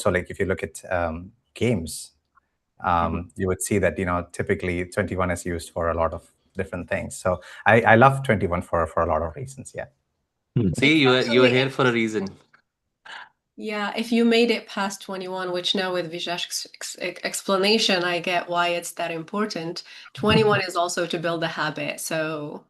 also, like, if you look at games, you would see that, typically 21 is used for a lot of different things. So I love 21 for a lot of reasons. Yeah. See, you are here for a reason. Yeah, if you made it past 21, which now with Vijesh's explanation, I get why it's that important. 21 is also to build a habit. So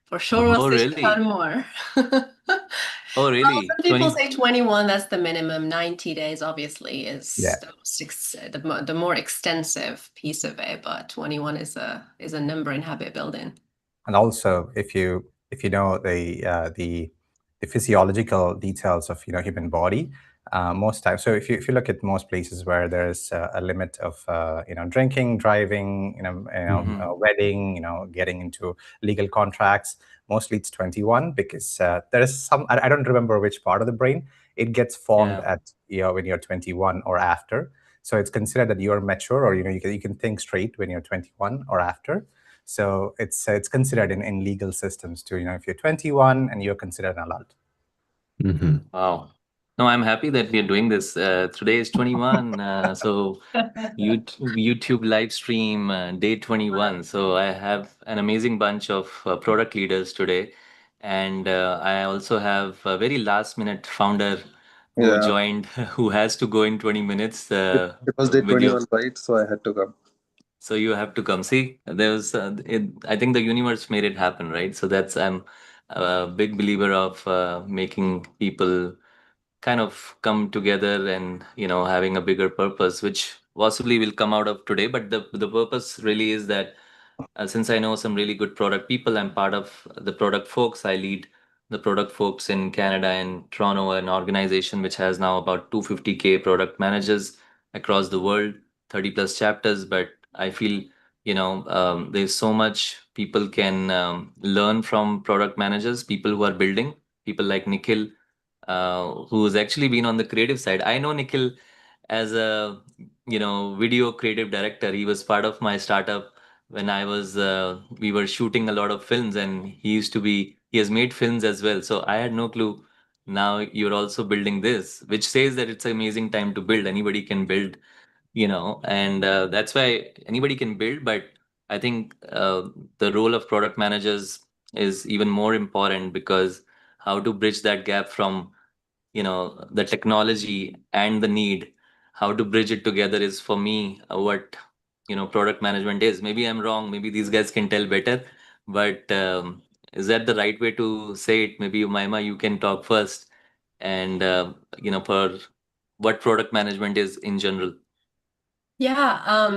for sure, we'll see really? more. Oh, Well, really? some people say 21, that's the minimum. 90 days, obviously, is the more extensive piece of it, but 21 is a number in habit building. And also, if you know the physiological details of human body, most times. So if you look at most places where there's a limit of drinking, driving, wedding, getting into legal contracts, mostly it's 21, because there is some, I don't remember which part of the brain it gets formed at when you're 21 or after. So it's considered that you're mature, or you can think straight when you're 21 or after. So it's considered in legal systems too. If you're 21 and you're considered an adult. Wow. No, I'm happy that we are doing this. Today is 21, so YouTube live stream day 21. So I have an amazing bunch of product leaders today, and I also have a very last minute founder who joined, who has to go in 20 minutes. It was day 21, right? So I had to come. So you have to come. See, there was, I think the universe made it happen, right? So I'm a big believer of making people kind of come together and having a bigger purpose, which possibly will come out of today. But the purpose really is that since I know some really good product people, I'm part of the product folks. I lead the product folks in Canada and Toronto, an organization which has now about 250K product managers across the world, 30 plus chapters. But I feel there's so much people can learn from product managers, people who are building, people like Nikhil, who's actually been on the creative side. I know Nikhil as a video creative director. He was part of my startup when I was we were shooting a lot of films, and he has made films as well. So I had no clue. Now you're also building this, which says that it's an amazing time to build. Anybody can build, and that's why anybody can build. But I think the role of product managers is even more important, because how to bridge that gap from the technology and the need, how to bridge it together is, for me, what product management is. Maybe I'm wrong, maybe these guys can tell better, but is that the right way to say it? Maybe Oumaima, you can talk first, and for what product management is in general. Yeah,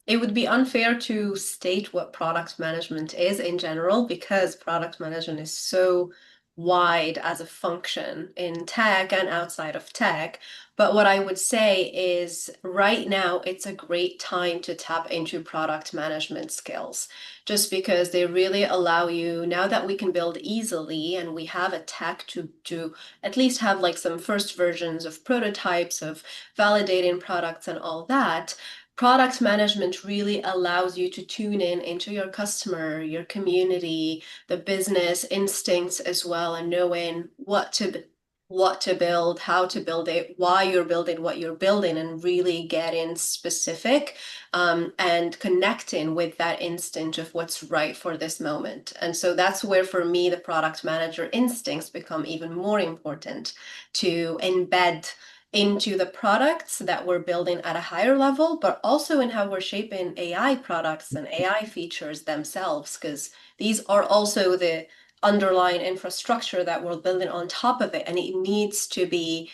it would be unfair to state what product management is in general, because product management is so wide as a function in tech and outside of tech. But what I would say is right now it's a great time to tap into product management skills, just because they really allow you, now that we can build easily and we have a tech to at least have like some first versions of prototypes, of validating products and all that. Product management really allows you to tune in into your customer, your community, the business instincts as well, and knowing what to build, how to build it, why you're building what you're building, and really getting specific and connecting with that instinct of what's right for this moment. And so that's where, for me, the product manager instincts become even more important to embed into the products that we're building at a higher level, but also in how we're shaping AI products and AI features themselves, because these are also the underlying infrastructure that we're building on top of it, and it needs to be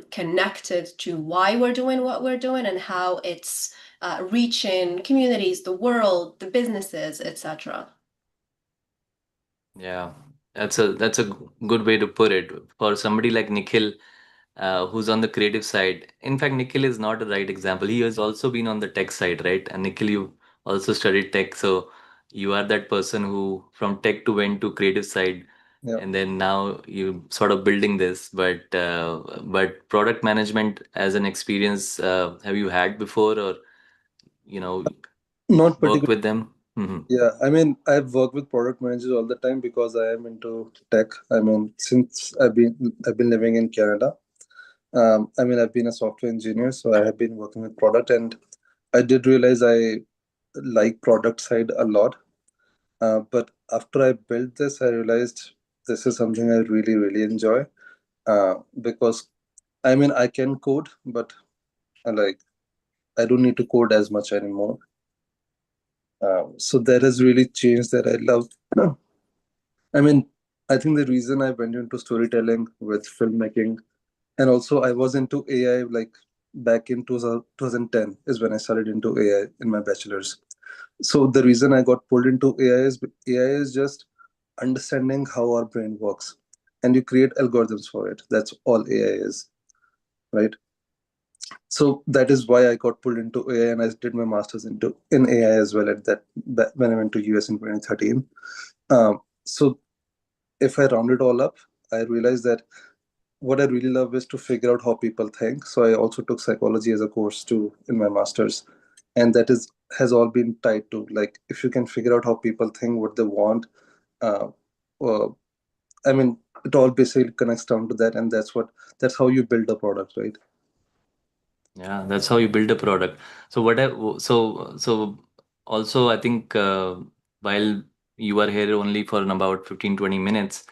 connected to why we're doing what we're doing and how it's reaching communities, the world, the businesses, etc. Yeah, that's a good way to put it. For somebody like Nikhil, who's on the creative side. In fact, Nikhil is not the right example. He has also been on the tech side, right? And Nikhil, you also studied tech, so you are that person who from tech to went to creative side, and then now you sort of building this. But product management as an experience, have you had before, or not worked particularly with them? Yeah, I mean, I've worked with product managers all the time because I am into tech. I mean, since I've been living in Canada, I mean, I've been a software engineer, so I have been working with product, and I did realize I like product side a lot. But after I built this, I realized this is something I really, really enjoy. Because I mean, I can code, but like I don't need to code as much anymore. So that has really changed that I love. I mean, I think the reason I went into storytelling with filmmaking, and also I was into AI like back in 2010 is when I started into AI in my bachelor's. So the reason I got pulled into AI is just understanding how our brain works, and you create algorithms for it. That's all AI is, right? So that is why I got pulled into AI, and I did my master's into in AI as well at when I went to US in 2013. So if I round it all up, I realized that what I really love is to figure out how people think. So I also took psychology as a course too in my master's, and that is has all been tied to like if you can figure out how people think, what they want. Uh, uh, I mean, it all basically connects down to that, and that's how you build a product, right? Yeah, that's how you build a product. So so also I think while you are here only for about 15-20 minutes,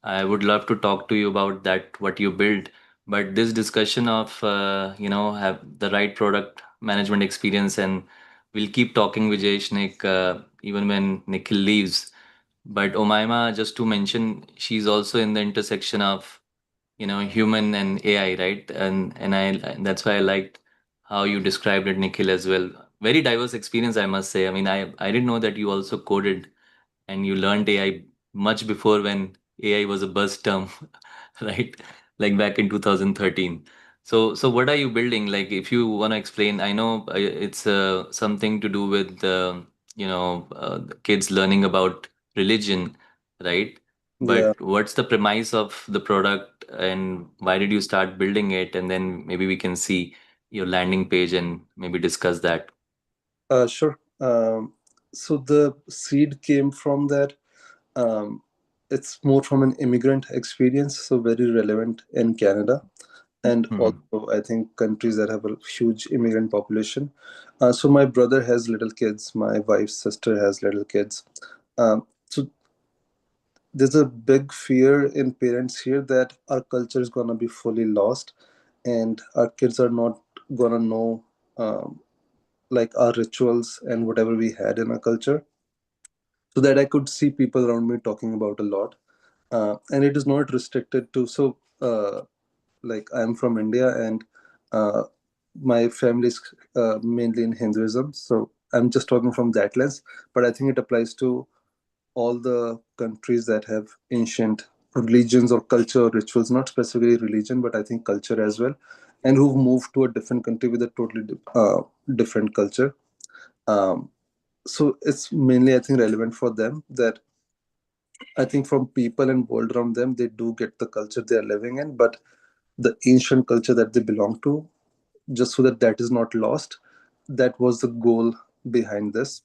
I would love to talk to you about that what you build. But this discussion of have the right product management experience, and we'll keep talking Vijesh, Nick, even when Nikhil leaves. But Omaima, just to mention, she's also in the intersection of human and AI, right? And that's why I liked how you described it, Nikhil, as well. Very diverse experience, I must say. I mean, I didn't know that you also coded and you learned AI much before when AI was a buzz term, right? Like back in 2013. So what are you building? Like, if you want to explain, I know it's something to do with the kids learning about religion, right? Yeah. But what's the premise of the product, and why did you start building it? And then maybe we can see your landing page and maybe discuss that. Sure. So the seed came from that. Um, it's more from an immigrant experience, so very relevant in Canada, and Hmm. also I think countries that have a huge immigrant population. So my brother has little kids. My wife's sister has little kids. So there's a big fear in parents here that our culture is gonna be fully lost, and our kids are not gonna know like our rituals and whatever we had in our culture. So that I could see people around me talking about a lot. And it is not restricted to like I'm from India, and uh, my family is mainly in Hinduism, so I'm just talking from that lens. But I think it applies to all the countries that have ancient religions or culture or rituals, not specifically religion, but I think culture as well, and who've moved to a different country with a totally different culture. Um, so it's mainly I think relevant for them that I think from people and world around them, they do get the culture they are living in, but the ancient culture that they belong to, just so that that is not lost. That was the goal behind this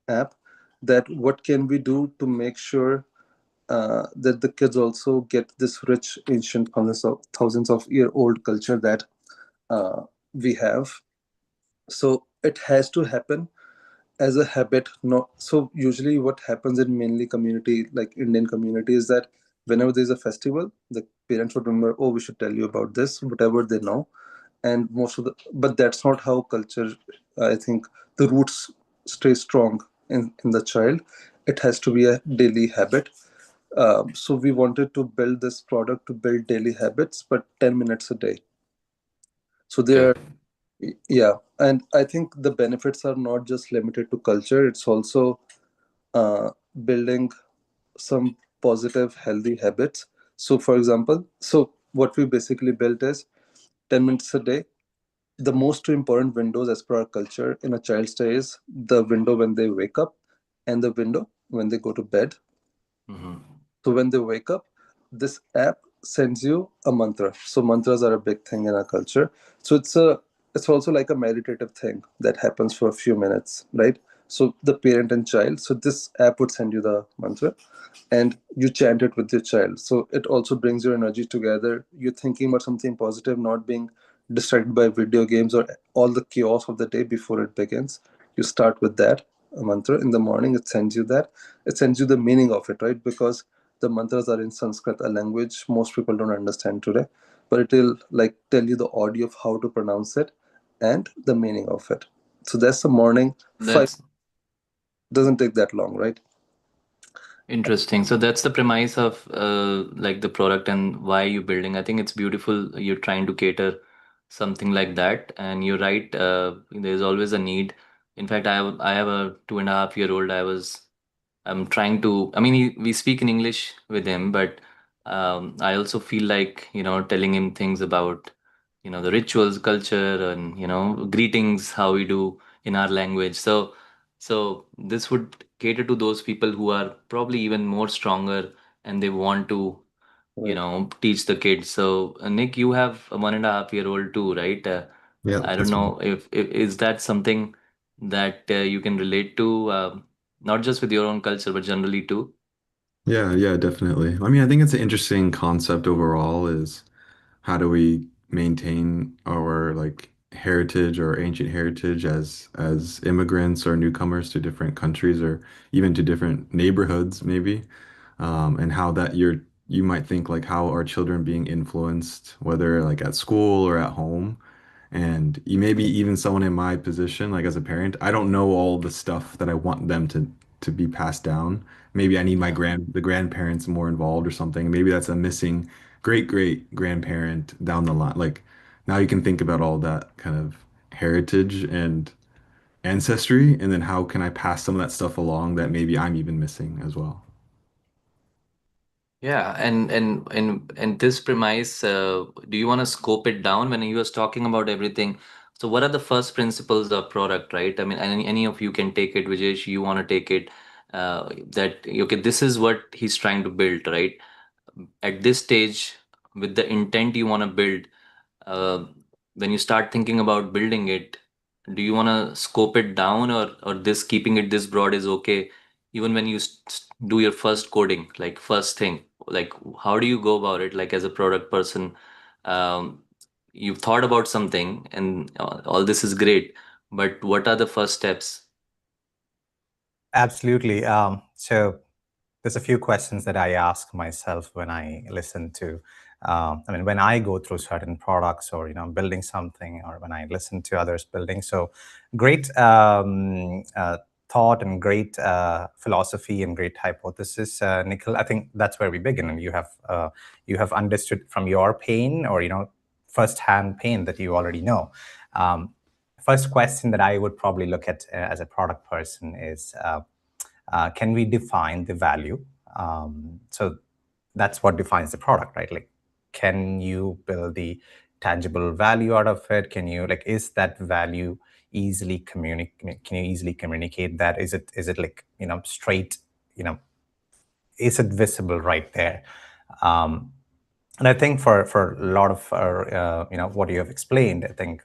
app. That what can we do to make sure that the kids also get this rich ancient thousands of year old culture that uh, we have. So it has to happen as a habit. No, so usually what happens in mainly community like Indian community is that whenever there's a festival, the parents would remember, oh, we should tell you about this, whatever they know. And most of the but that's not how culture, I think the roots stay strong in the child. It has to be a daily habit. So we wanted to build this product to build daily habits, but 10 minutes a day. So Okay. there, yeah. And I think the benefits are not just limited to culture, it's also uh, building some positive healthy habits. So for example, so what we basically built is 10 minutes a day. The most important windows as per our culture in a child's day is the window when they wake up and the window when they go to bed. Hmm. So when they wake up, this app sends you a mantra. So mantras are a big thing in our culture. So it's also like a meditative thing that happens for a few minutes, right? So the parent and child. So this app would send you the mantra, and you chant it with your child. So it also brings your energy together. You're thinking about something positive, not being distracted by video games or all the chaos of the day before it begins. You start with that mantra in the morning. It sends you that. It sends you the meaning of it, right? Because the mantras are in Sanskrit, a language most people don't understand today. But it will like tell you the audio of how to pronounce it and the meaning of it. So that's the morning. Five That's doesn't take that long, right? interesting. So that's the premise of like the product and why you're building. I think it's beautiful. You're trying to cater something like that, and you're right. There's always a need. In fact, I have a 2.5-year-old. I'm trying to. I mean, we speak in English with him, but I also feel like telling him things about the rituals, culture, and greetings, how we do in our language. So this would cater to those people who are probably even more stronger and they want to Right. teach the kids. So Nick, you have a 1.5-year-old too, right? Yeah, I don't that's right. know if is that something that you can relate to, not just with your own culture, but generally too. Yeah, yeah, definitely. I mean, I think it's an interesting concept overall is how do we maintain our like heritage or ancient heritage as immigrants or newcomers to different countries or even to different neighborhoods maybe. And how that you might think like how are children being influenced, whether like at school or at home. And you maybe even someone in my position, like as a parent, I don't know all the stuff that I want them to be passed down. Maybe I need the grandparents more involved or something. Maybe that's a missing great grandparent down the line. Like now you can think about all that kind of heritage and ancestry, and then how can I pass some of that stuff along that maybe I'm even missing as well. Yeah, and this premise, do you want to scope it down when he was talking about everything? So what are the first principles of product, right? I mean, any of you can take it, Vijesh, you want to take it, that okay, this is what he's trying to build, right? At this stage, with the intent you want to build, uh, when you start thinking about building it, do you want to scope it down, or this keeping it this broad is okay, even when you do your first coding, like first thing, like how do you go about it, like as a product person? um, you've thought about something and all this is great, but what are the first steps? Absolutely. So there's a few questions that I ask myself when I listen to, I mean, when I go through certain products or, building something, or when I listen to others building. So great thought and great philosophy and great hypothesis, Nikhil. I think that's where we begin. And you have understood from your pain or, firsthand pain that you already know. First question that I would probably look at as a product person is, can we define the value? So that's what defines the product, right? Like, can you build the tangible value out of it? Can you is that value easily communicate? Can you easily communicate that? Is it like straight? Is it visible right there? Um, and I think for a lot of what you have explained, I think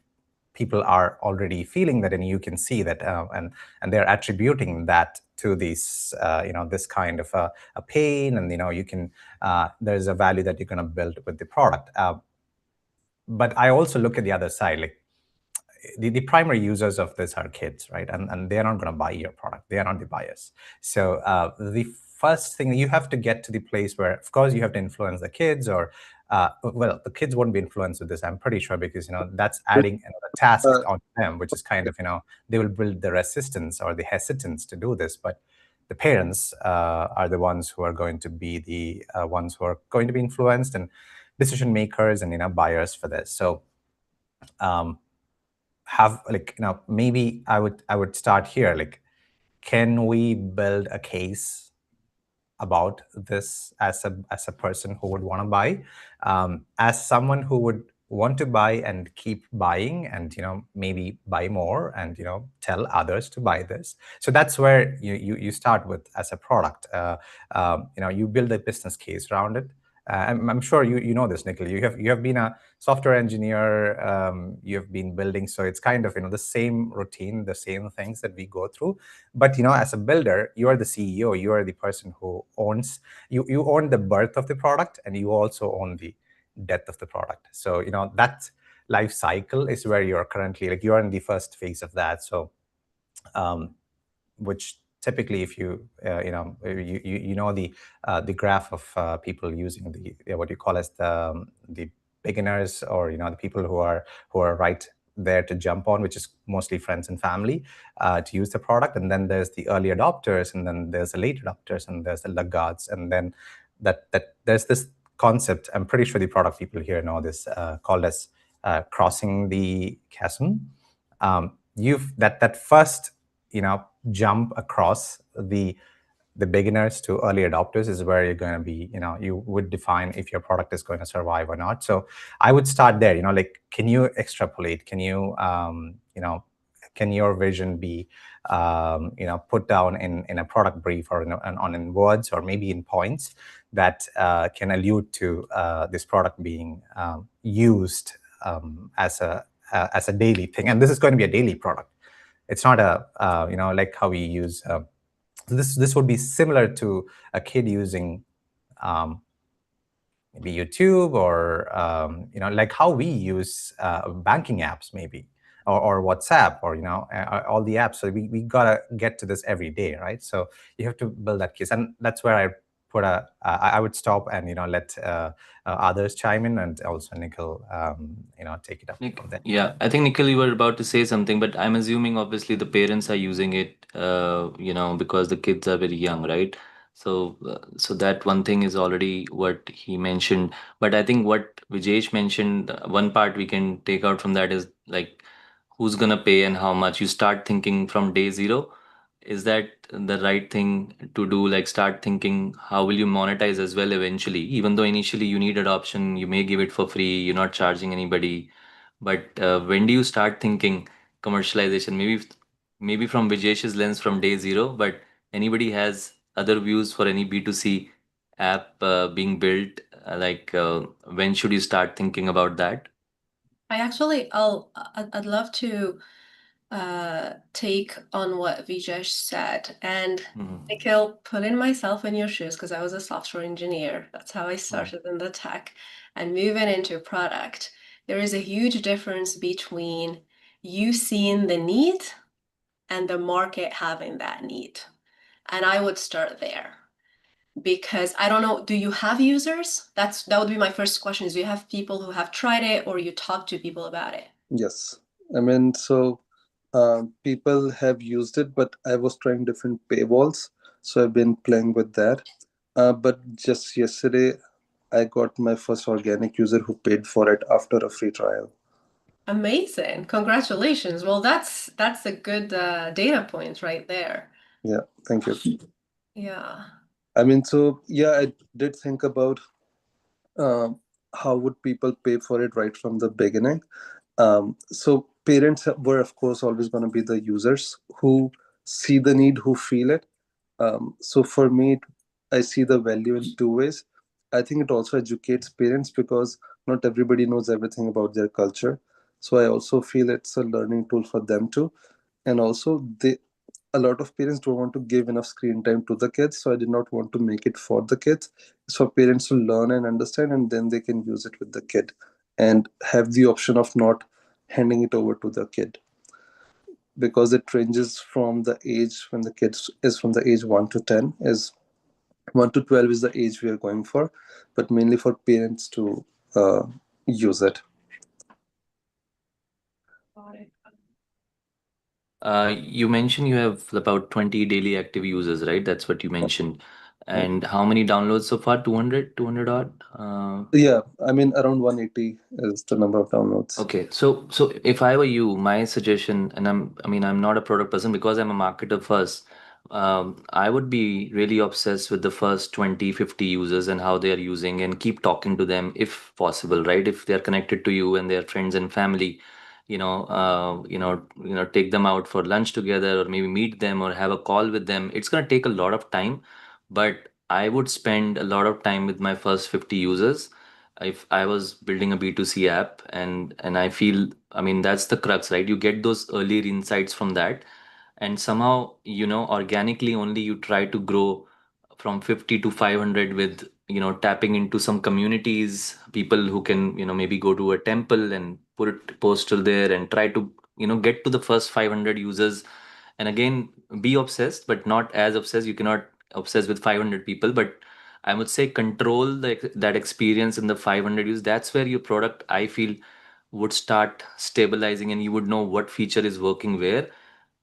people are already feeling that, and you can see that, and they're attributing that to these this kind of a pain, and you can there's a value that you're going to build with the product. But I also look at the other side, like the primary users of this are kids, right? And they're not going to buy your product. They are not the buyers. So the first thing, you have to get to the place where, of course, you have to influence the kids, or well, the kids won't be influenced with this, I'm pretty sure, because that's adding another task Uh, on them, which is kind of they will build the resistance or the hesitance to do this. But the parents are the ones who are going to be the ones who are going to be influenced, and decision makers, and buyers for this. So have maybe I would start here, like, can we build a case about this as a person who would want to buy, as someone who would want to buy and keep buying, and maybe buy more, and tell others to buy this. So that's where you start with as a product. You build a business case around it, I'm sure you know this, Nikhil. You have been a software engineer. You have been building, so it's kind of the same routine, the same things that we go through. But as a builder, you are the CEO. You are the person who owns you own the birth of the product, and you also own the death of the product. So that life cycle is where you're currently, like, you're in the first phase of that. So which typically, if you the graph of people using the what you call as the beginners, or the people who are right there to jump on, which is mostly friends and family, to use the product. And then there's the early adopters, and then there's the late adopters, and there's the laggards. And then that there's this concept, I'm pretty sure the product people here know this, called as crossing the chasm. You've that first jump across the beginners to early adopters is where you're going to be, you would define if your product is going to survive or not. So I would start there, like, can you extrapolate? Can you, can your vision be, put down in a product brief, or in words, or maybe in points that can allude to this product being used as a daily thing? And this is going to be a daily product. It's not like how we use this would be similar to a kid using maybe YouTube, or like how we use banking apps, maybe, or WhatsApp, or all the apps. So we gotta get to this every day, right? So you have to build that case, and that's where I put I would stop and let others chime in, and also Nikhil take it up from there. Yeah, I think Nikhil, you were about to say something, but I'm assuming obviously the parents are using it, because the kids are very young, right? So that one thing is already what he mentioned. But I think what Vijesh mentioned, one part we can take out from that is like, who's gonna pay and how much. You start thinking from day zero. Is that the right thing to do? Like, start thinking, how will you monetize as well eventually? Even though initially you need adoption, you may give it for free, you're not charging anybody. But when do you start thinking commercialization? Maybe from Vijesh's lens from day zero, but anybody has other views for any B2C app being built, when should you start thinking about that? I'd love to take on what Vijesh said, and Nikhil, putting myself in your shoes, because I was a software engineer. That's how I started in the tech, and moving into product. There is a huge difference between you seeing the need and the market having that need. And I would start there, because I don't know, do you have users? That would be my first question, is do you have people who have tried it, or you talk to people about it? Yes. So people have used it, but I was trying different paywalls. So I've been playing with that. But just yesterday, I got my first organic user who paid for it after a free trial. Amazing. Congratulations. Well, that's a good data point right there. Yeah, thank you. Yeah. I did think about how would people pay for it right from the beginning. So parents were, of course, always going to be the users who see the need, who feel it. So for me, I see the value in two ways. I think it also educates parents, because not everybody knows everything about their culture. So I also feel it's a learning tool for them too. And also, a lot of parents don't want to give enough screen time to the kids. So I did not want to make it for the kids. So parents will learn and understand, and then they can use it with the kid and have the option of not handing it over to the kid, because it ranges from the age when the kid is from the age 1 to 10, is 1 to 12 is the age we are going for, but mainly for parents to use it. You mentioned you have about 20 daily active users, right? That's what you mentioned. And how many downloads so far? 200 odd? Yeah, around 180 is the number of downloads. Okay, so if I were you, my suggestion, and I'm not a product person because I'm a marketer first. I would be really obsessed with the first 20, 50 users and how they are using, and keep talking to them if possible, right? If they're connected to you and their friends and family, take them out for lunch together, or maybe meet them or have a call with them. It's gonna take a lot of time, but I would spend a lot of time with my first 50 users if I was building a B2C app. And I feel, I mean, that's the crux, right? You get those earlier insights from that, and somehow, organically only you try to grow from 50 to 500 with, tapping into some communities, people who can, maybe go to a temple and put a poster there and try to, get to the first 500 users. And again, be obsessed, but not as obsessed. You cannot obsess with 500 people, but I would say control that experience in the 500 use. That's where your product, I feel, would start stabilizing, and you would know what feature is working where.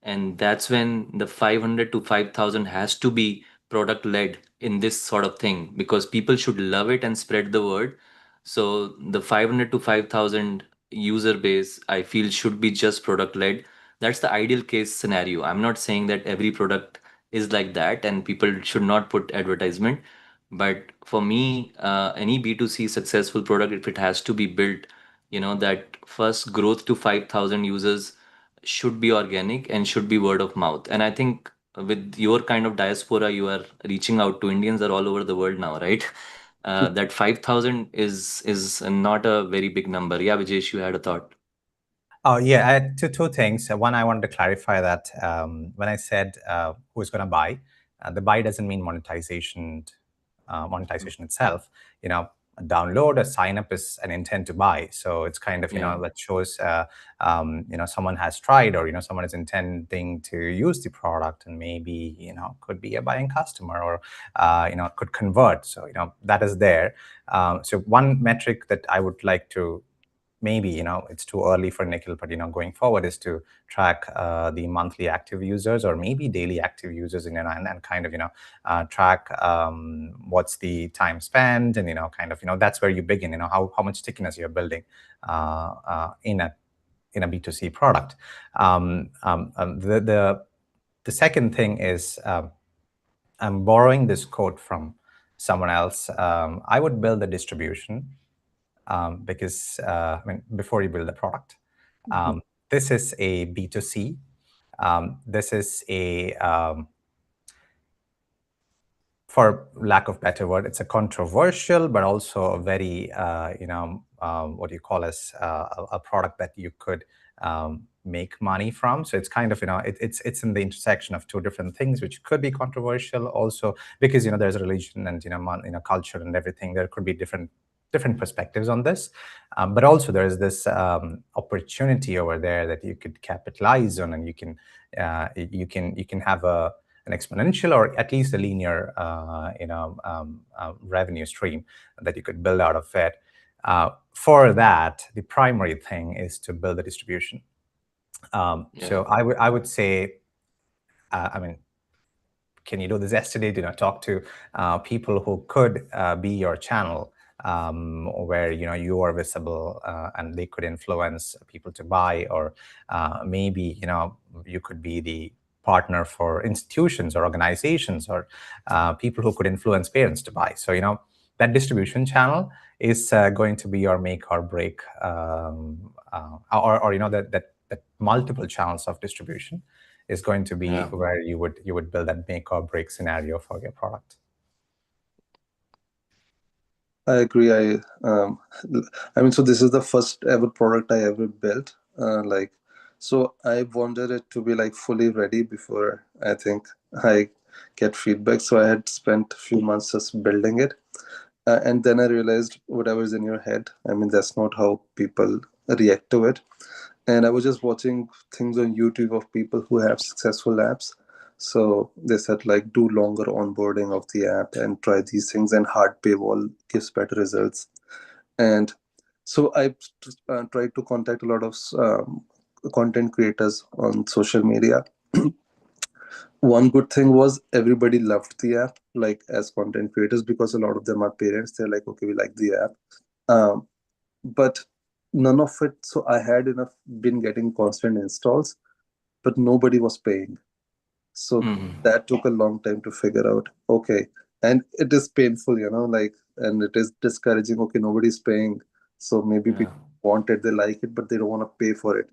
And that's when the 500 to 5,000 has to be product led in this sort of thing, because people should love it and spread the word. So the 500 to 5,000 user base, I feel, should be just product led. That's the ideal case scenario. I'm not saying that every product is like that and people should not put advertisement. But for me, any B2C successful product, if it has to be built, that first growth to 5,000 users should be organic and should be word of mouth. And I think with your kind of diaspora, you are reaching out to Indians are all over the world now, right? That 5,000 is not a very big number. Yeah, Vijesh, you had a thought. Oh, yeah. I had two things. One, I wanted to clarify that when I said who's going to buy, the buy doesn't mean monetization. Monetization itself, a download, a sign up is an intent to buy. So it's kind of that shows someone has tried, or someone is intending to use the product, and maybe could be a buying customer, or could convert. So that is there. So one metric that I would like to, maybe it's too early for Nikhil, but going forward, is to track the monthly active users, or maybe daily active users, and kind of track what's the time spent, and kind of that's where you begin, how much stickiness you're building in a B2C product. The second thing is, I'm borrowing this quote from someone else. I would build a distribution, because before you build the product. This is a B2C. This is a, for lack of better word, it's a controversial, but also a very, what do you call as a product that you could make money from. So it's kind of, it's in the intersection of two different things, which could be controversial also, because there's religion and culture and everything. There could be different perspectives on this, but also there is this opportunity over there that you could capitalize on, and you can have an exponential, or at least a linear revenue stream that you could build out of it. For that, the primary thing is to build a distribution. So I would say, can you do this yesterday? Talk to people who could be your channel, where you are visible, and they could influence people to buy, or maybe you could be the partner for institutions or organizations, or people who could influence parents to buy. So that distribution channel is going to be your make or break, or that multiple channels of distribution is going to be where you would build that make or break scenario for your product. I agree. So this is the first ever product I ever built. So I wanted it to be like fully ready before I think I get feedback. So I had spent a few months just building it. And then I realized whatever's in your head, that's not how people react to it. And I was just watching things on YouTube of people who have successful apps. So they said, like, do longer onboarding of the app and try these things, and hard paywall gives better results. And so I tried to contact a lot of content creators on social media. One good thing was everybody loved the app, like as content creators, because a lot of them are parents. They're like, okay, we like the app. But none of it. So I had been getting constant installs, but nobody was paying. So that took a long time to figure out. Okay. And it is painful, and it is discouraging. Okay, nobody's paying. So maybe people want it, they like it, but they don't want to pay for it.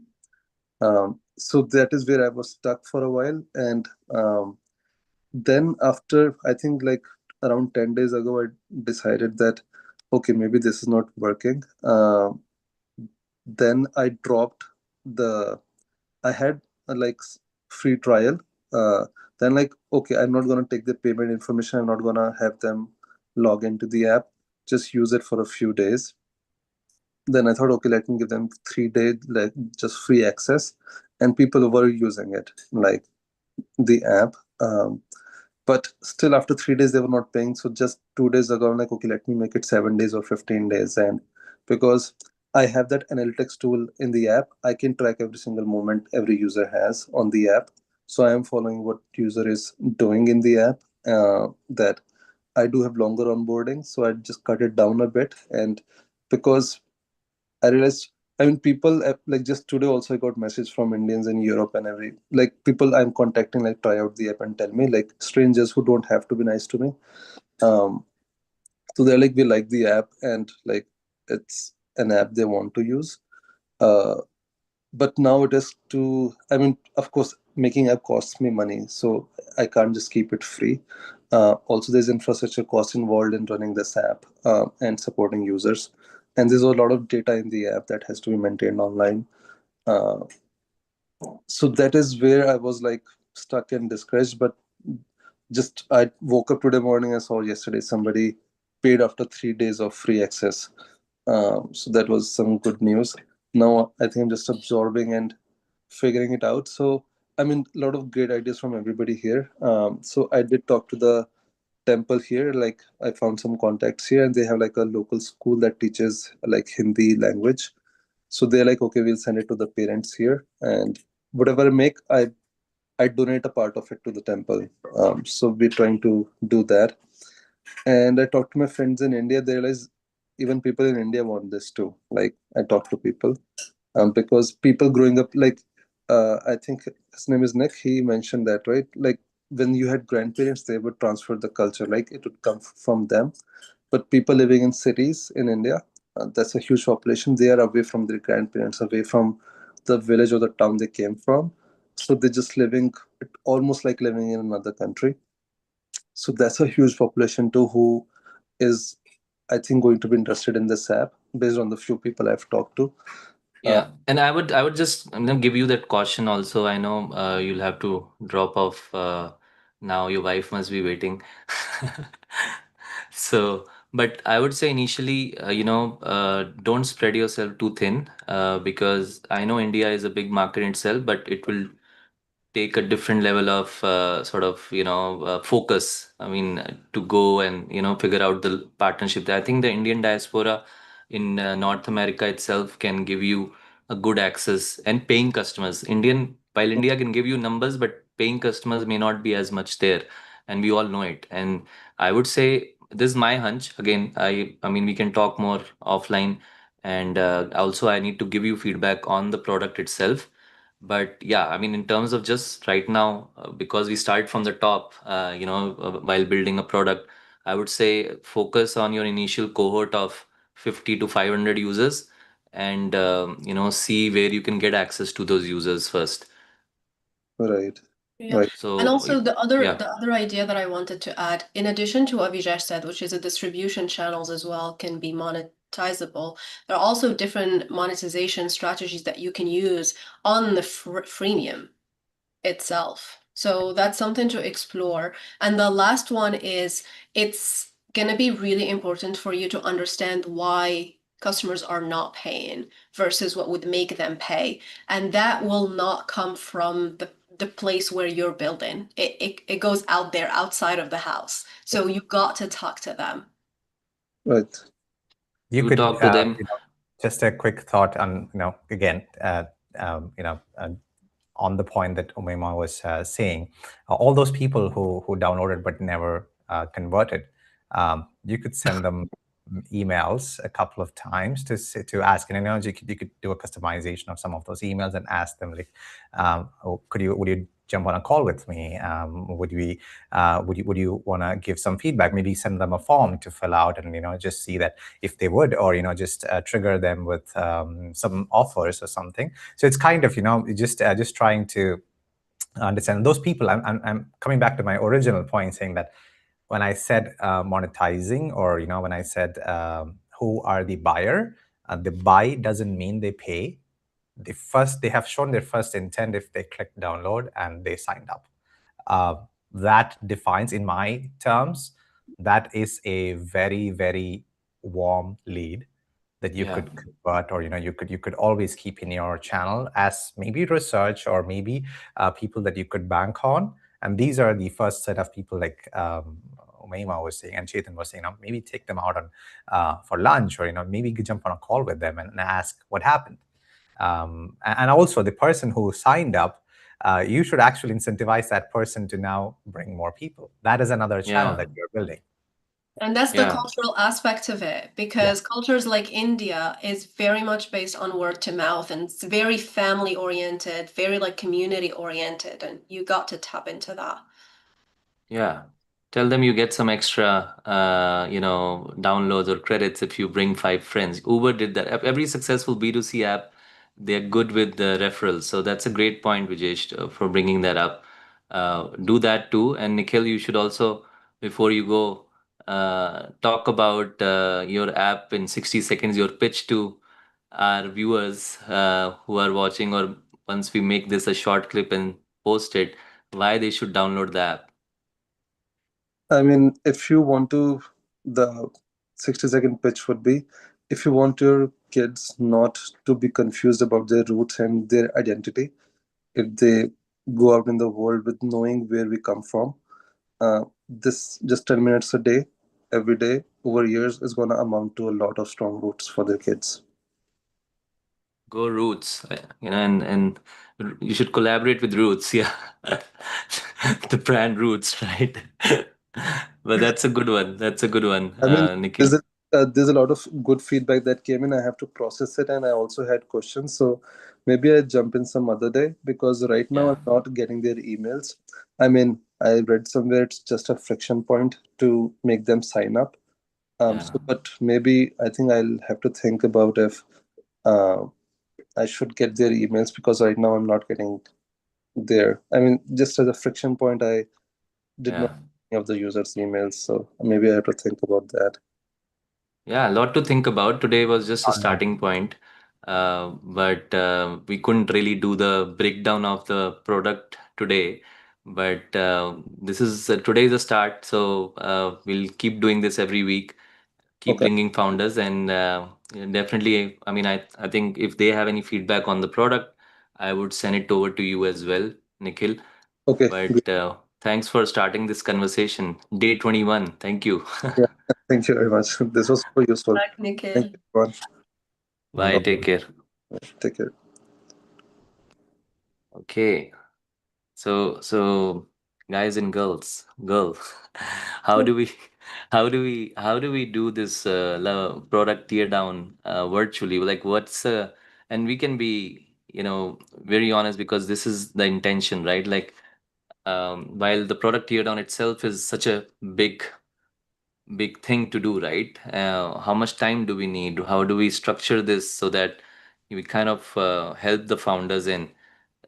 So that is where I was stuck for a while. And then after, I think, like around 10 days ago, I decided that, okay, maybe this is not working. Then I dropped the, I had a free trial. Uh, then okay, I'm not gonna take the payment information. I'm not gonna have them log into the app. Just use it for a few days. Then I thought, okay, let me give them 3 days, just free access, and people were using it, like the app. But still, after 3 days, they were not paying. So just 2 days ago, I'm like, okay, let me make it 7 days or 15 days, and because I have that analytics tool in the app, I can track every single moment every user has on the app. So I am following what user is doing in the app. That I do have longer onboarding, so I just cut it down a bit, and because I realized, I mean, people just today also I got message from Indians in Europe and every people I'm contacting try out the app and tell me strangers who don't have to be nice to me. Um, so they're like we like the app and it's an app they want to use. Uh, but now it is to, I mean, of course making app costs me money, so I can't just keep it free. Also there's infrastructure cost involved in running this app and supporting users, and there's a lot of data in the app that has to be maintained online. uh, so that is where I was stuck and discouraged. But just I woke up today morning and saw yesterday somebody paid after 3 days of free access. So that was some good news. Now I think I'm just absorbing and figuring it out. So I mean, a lot of great ideas from everybody here. So I did talk to the temple here. I found some contacts here, and they have a local school that teaches Hindi language. So they're like, okay, we'll send it to the parents here, and whatever I make, I donate a part of it to the temple. So we're trying to do that. And I talked to my friends in India. They realize even people in India want this too. I talk to people, because people growing up I think his name is Nick. He mentioned that, right? When you had grandparents, they would transfer the culture. It would come from them. But people living in cities in India, that's a huge population. They are away from their grandparents, away from the village or the town they came from. So they're just living almost like living in another country. So that's a huge population too, who is, I think, going to be interested in this app based on the few people I've talked to. Yeah, and I would just give you that caution also. I know you'll have to drop off now. Your wife must be waiting. So, but I would say initially, don't spread yourself too thin, because I know India is a big market in itself, but it will take a different level of focus. I mean, to go and figure out the partnership. I think the Indian diaspora in North America itself can give you a good access and paying customers. While India can give you numbers, but paying customers may not be as much there, and we all know it. And I would say this is my hunch. Again, I mean we can talk more offline, and also I need to give you feedback on the product itself. But yeah, I mean, in terms of just right now, because we start from the top, while building a product, I would say focus on your initial cohort of 50 to 500 users, and see where you can get access to those users first. Right. Yeah. Right. And So also yeah, the other idea that I wanted to add, in addition to what Vijesh said, which is the distribution channels as well can be monetizable, there are also different monetization strategies that you can use on the freemium itself. So that's something to explore. And the last one is, it's going to be really important for you to understand why customers are not paying versus what would make them pay. And that will not come from the place where you're building. It goes out there outside of the house. So you got to talk to them. Right. You you could, talk to them. just a quick thought on, again, on the point that Oumaima was saying, all those people who downloaded but never converted, you could send them emails a couple of times to ask, and you could do a customization of some of those emails and ask them like, would you jump on a call with me? Would you want to give some feedback? Maybe send them a form to fill out, and just see that if they would, or just trigger them with some offers or something. So it's kind of just trying to understand those people. I'm coming back to my original point, saying that when I said monetizing, or when I said who are the buyer, the buy doesn't mean they pay. They have shown their first intent if they click download and they signed up. That defines, in my terms, that is a very, very warm lead that you could convert, or you could always keep in your channel as maybe research, or maybe people that you could bank on. And these are the first set of people, like Oumaima was saying and Chetan was saying, maybe take them out on for lunch, or maybe jump on a call with them and ask what happened. And also the person who signed up, you should actually incentivize that person to now bring more people. That is another channel that you're building. And that's the cultural aspect of it, because cultures like India is very much based on word to mouth, and it's very family oriented, very like community oriented, and you got to tap into that. Yeah. Tell them you get some extra, downloads or credits if you bring 5 friends. Uber did that. Every successful B2C app, they're good with the referrals. So that's a great point, Vijesh, for bringing that up. Do that too. And Nikhil, you should also, before you go, talk about your app in 60 seconds, your pitch to our viewers who are watching, or once we make this a short clip and post it, why they should download the app. I mean, if you want to, the 60-second pitch would be, if you want your kids not to be confused about their roots and their identity, if they go out in the world with knowing where we come from, this just 10 minutes a day, every day, over years, is going to amount to a lot of strong roots for their kids. Go Roots, and you should collaborate with Roots, yeah. The brand Roots, right? But that's a good one. That's a good one, I mean, Nikhil. there's a lot of good feedback that came in. I have to process it, and I also had questions. So maybe I jump in some other day, because right now I'm not getting their emails. I mean, I read somewhere it's just a friction point to make them sign up. But maybe I think I'll have to think about if I should get their emails, because right now I'm not getting there. I mean, just as a friction point, I did not get any of the users' emails. So maybe I have to think about that. Yeah, a lot to think about. Today was just a starting point, but we couldn't really do the breakdown of the product today. But this is today is a start, so we'll keep doing this every week. Keep Okay. bringing founders, and definitely, I mean, I think if they have any feedback on the product, I would send it over to you as well, Nikhil. Okay. But thanks for starting this conversation. Day 21. Thank you. Yeah. Thank you very much. This was super useful. Back, Nikhil. Thank you, everyone. Bye. Take care. Take care. Okay. So guys and girls, how do we how do we do this product tear down virtually? Like what's and we can be, very honest, because this is the intention, right? Like while the product tear down itself is such a big thing to do, right? How much time do we need? How do we structure this so that we kind of help the founders in,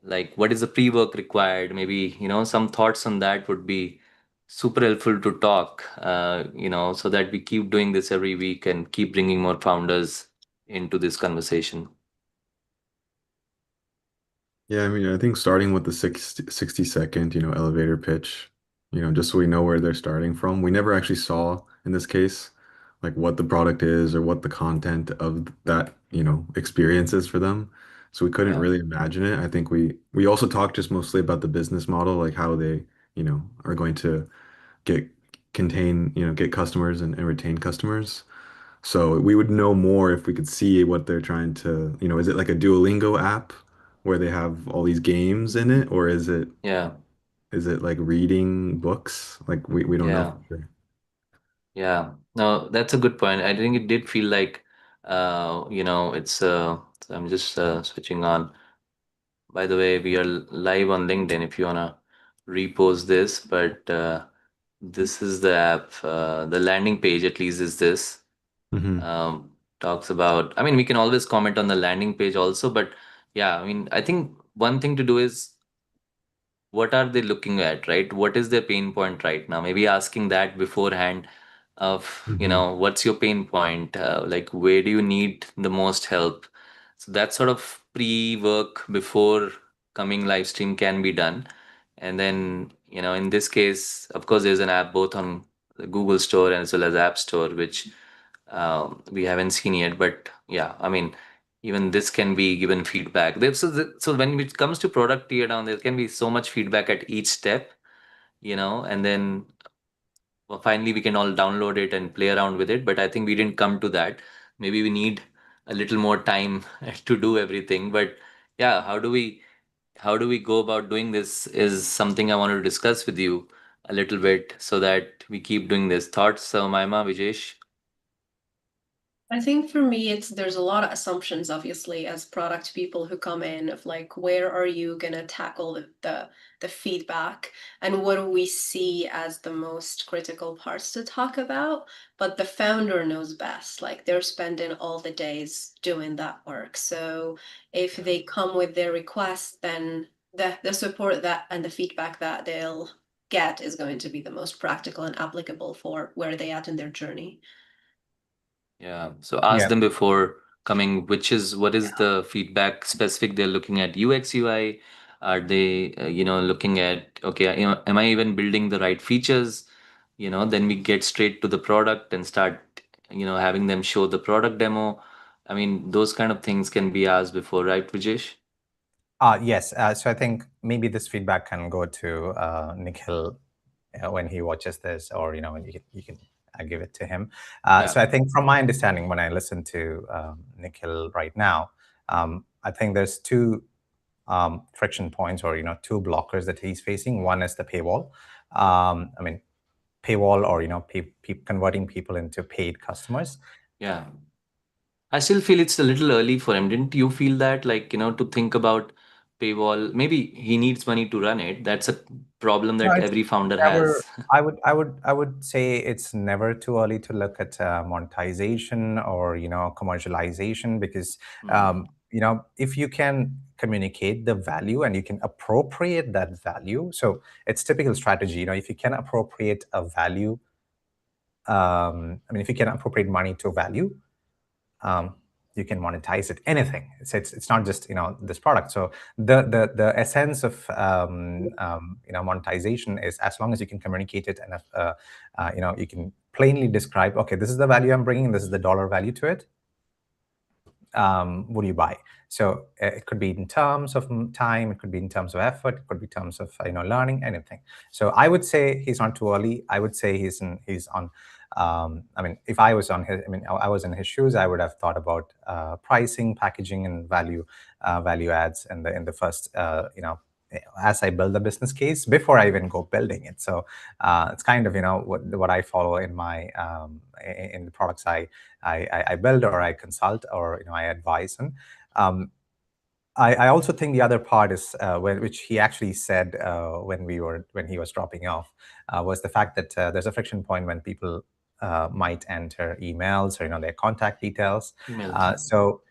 like, what is the pre-work required? Maybe, some thoughts on that would be super helpful to talk, so that we keep doing this every week and keep bringing more founders into this conversation. Yeah, I mean, I think starting with the 60-second, elevator pitch, just so we know where they're starting from. We never actually saw, in this case, like what the product is or what the content of that, experience is for them. So we couldn't really imagine it. I think we also talked just mostly about the business model, like how they, are going to get customers and retain customers. So we would know more if we could see what they're trying to, is it like a Duolingo app where they have all these games in it, or is it Yeah. like reading books? Like we don't know Yeah. for sure. Yeah. No, that's a good point. I think it did feel like, it's, I'm just switching on. By the way, we are live on LinkedIn if you wanna repost this, but this is the app. The landing page, at least, is this. Talks about. I mean, we can always comment on the landing page also, but yeah, I mean, I think one thing to do is what are they looking at, right? What is their pain point right now? Maybe asking that beforehand of, what's your pain point? Like, where do you need the most help? So that sort of pre-work before coming live stream can be done. And then, in this case, of course, there's an app both on the Google Store as well as App Store, which we haven't seen yet. But yeah, I mean, even this can be given feedback. So when it comes to product tear down, there can be so much feedback at each step, and then finally we can all download it and play around with it. But I think we didn't come to that. Maybe we need a little more time to do everything. But yeah, how do we go about doing this is something I want to discuss with you a little bit so that we keep doing this. Thoughts, Maima, Vijesh? I think for me, there's a lot of assumptions, obviously, as product people who come in of like, where are you gonna tackle the feedback, and what do we see as the most critical parts to talk about? But the founder knows best. Like they're spending all the days doing that work. So if they come with their request, then the support that and the feedback that they'll get is going to be the most practical and applicable for where they at in their journey. Yeah. So ask Yeah. them before coming, what is the feedback specific they're looking at? UX, UI? Are they, looking at, okay, am I even building the right features? Then we get straight to the product and start, having them show the product demo. I mean, those kind of things can be asked before, right, Vijesh? Yes. So I think maybe this feedback can go to Nikhil when he watches this, or when you can give it to him. Yeah. So I think from my understanding, when I listen to Nikhil right now, I think there's two friction points, or two blockers that he's facing. One is the paywall. I mean, paywall, or converting people into paid customers. Yeah. I still feel it's a little early for him. Didn't you feel that, like, to think about paywall? Maybe he needs money to run it. That's a problem No, that it's every founder never. has. I would say it's never too early to look at monetization, or commercialization, because if you can communicate the value and you can appropriate that value. So it's typical strategy. If you can appropriate a value, if you can appropriate money to value, you can monetize it. Anything. It's not just this product. So the essence of monetization is, as long as you can communicate it, and you can plainly describe, okay, this is the value I'm bringing, this is the dollar value to it. What do you buy? So it could be in terms of time, it could be in terms of effort, it could be in terms of learning, anything. So I would say he's not too early. I would say he's on. If I was on his, I was in his shoes, I would have thought about pricing, packaging, and value adds in the first as I build the business case before I even go building it. So it's kind of what I follow in my in the products I build, or I consult, or I advise. And I also think the other part is which he actually said when he was dropping off, was the fact that there's a friction point when people might enter emails, or their contact details. Emails. So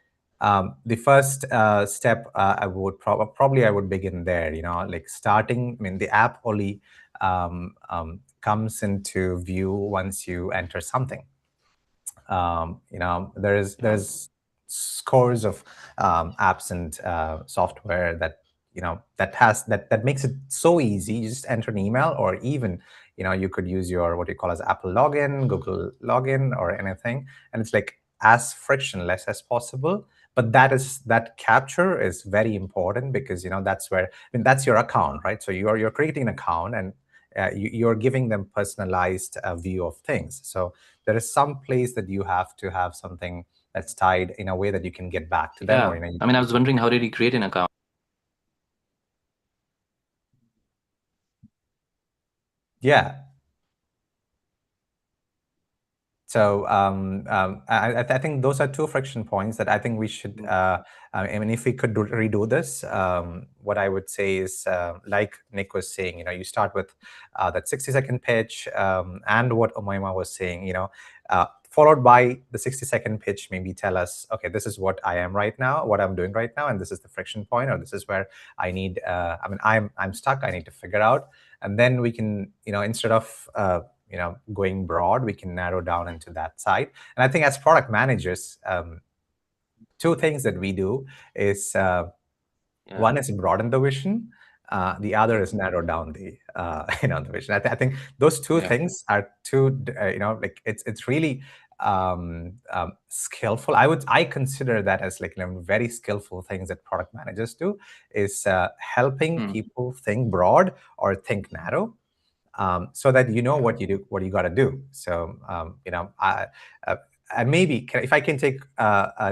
the first step, I would probably I would begin there. Like starting. The app only comes into view once you enter something. There's scores of apps and software that that makes it so easy. You just enter an email, or even you could use your what you call as Apple login, Google login, or anything, and it's like as frictionless as possible. But that capture is very important, because that's where that's your account, right? So you're creating an account, and you're giving them personalized view of things. So there is some place that you have to have something that's tied in a way that you can get back to them. Yeah. Or I was wondering, how did he create an account? Yeah. So I think those are two friction points that I think we should. If we could redo this, what I would say is, like Nick was saying, you start with that 60-second pitch, and what Oumaima was saying, followed by the 60-second pitch, maybe tell us, okay, this is what I am right now, what I'm doing right now, and this is the friction point, or this is where I need, I'm stuck, I need to figure out. And then we can, instead of, going broad, we can narrow down into that side. And I think as product managers, two things that we do is, one is broaden the vision, the other is narrow down the the vision. I think those two things are two, like it's really skillful. I consider that as like very skillful things that product managers do, is helping people think broad or think narrow, so that you know what you got to do. So and maybe if I can take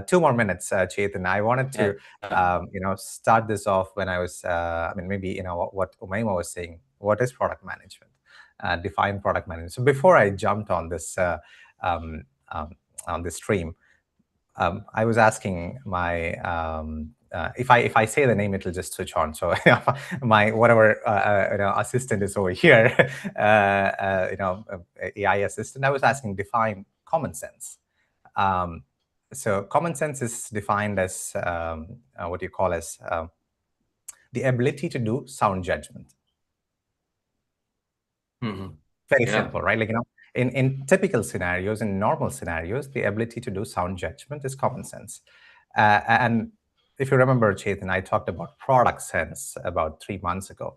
2 more minutes, Chetan, I wanted to start this off when I was, maybe what Oumaima was saying. What is product management? Define product management. So before I jumped on this stream, I was asking my if I say the name, it'll just switch on. So my whatever assistant is over here, AI assistant. I was asking, define common sense. So common sense is defined as what you call as the ability to do sound judgment. Very simple, right? Like in typical scenarios, in normal scenarios, the ability to do sound judgment is common sense. And if you remember, Chetan, I talked about product sense about 3 months ago.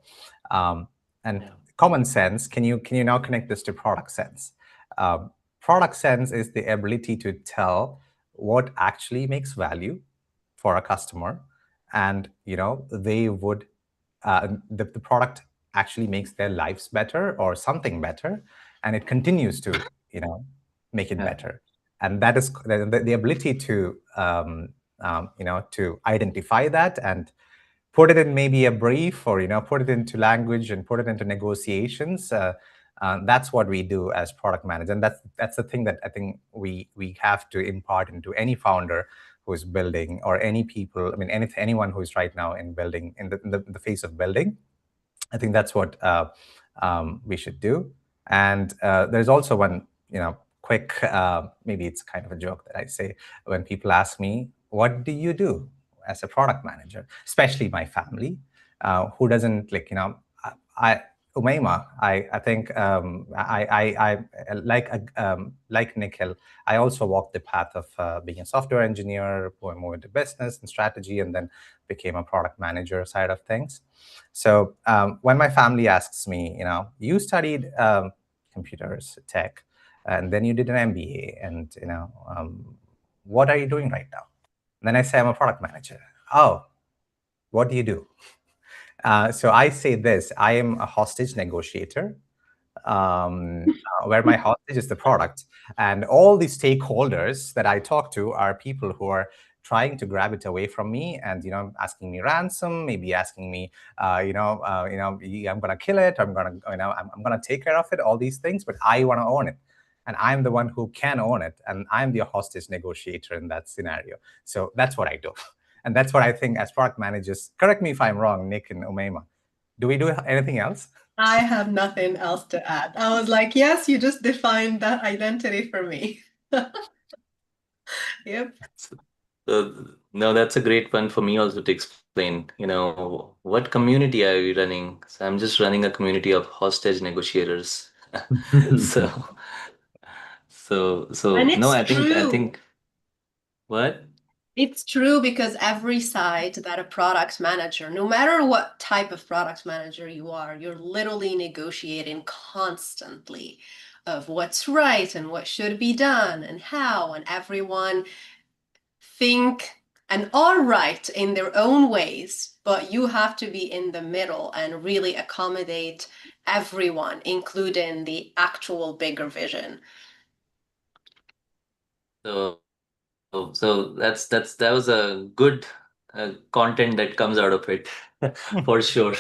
Common sense, can you now connect this to product sense? Product sense is the ability to tell what actually makes value for a customer, and they would the product actually makes their lives better or something better, and it continues to make it better. And that is the ability to to identify that and put it in maybe a brief, or put it into language and put it into negotiations. That's what we do as product managers, and that's the thing that I think we have to impart into any founder who is building, or any people. I mean, anyone who is right now in building, in the phase of building. I think that's what we should do. And there's also one quick, maybe it's kind of a joke that I say when people ask me, what do you do as a product manager, especially my family, who doesn't Oumaima, I think I like Nikhil, I also walked the path of being a software engineer, moved into business and strategy, and then became a product manager side of things. So when my family asks me, you studied computers, tech, and then you did an MBA, and what are you doing right now? And then I say, I'm a product manager. Oh, what do you do? So I say this: I am a hostage negotiator, where my hostage is the product, and all the stakeholders that I talk to are people who are trying to grab it away from me, and asking me ransom, maybe asking me, I'm gonna kill it, I'm gonna take care of it, all these things, but I want to own it, and I'm the one who can own it, and I'm the hostage negotiator in that scenario. So that's what I do. And that's what I think as product managers. Correct me if I'm wrong, Nick and Oumaima. Do we do anything else? I have nothing else to add. I was like, yes, you just defined that identity for me. Yep. No, that's a great one for me also to explain. What community are you running? So I'm just running a community of hostage negotiators. so, And no, it's I think, what? It's true, because every side that a product manager, no matter what type of product manager you are, you're literally negotiating constantly of what's right and what should be done and how, and everyone think and are right in their own ways, but you have to be in the middle and really accommodate everyone, including the actual bigger vision. So that was a good content that comes out of it, for sure.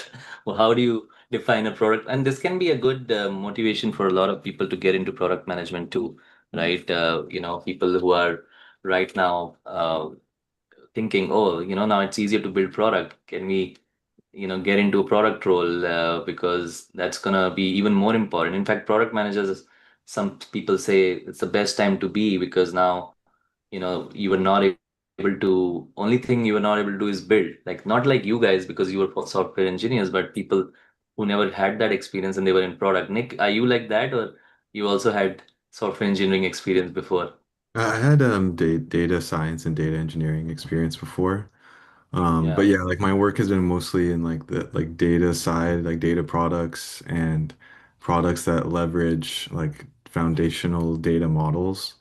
Well, how do you define a product? And this can be a good motivation for a lot of people to get into product management too, right? People who are right now thinking, oh, now it's easier to build product. Can we, get into a product role, because that's gonna be even more important. In fact, product managers some people say it's the best time to be because now, you were not able to, only thing you were not able to do is build. Like, not like you guys because you were software engineers, but people who never had that experience and they were in product. Nick, are you like that, or you also had software engineering experience before? I had data science and data engineering experience before. But Yeah. yeah, like my work has been mostly in like the like data side, like data products and products that leverage like foundational data models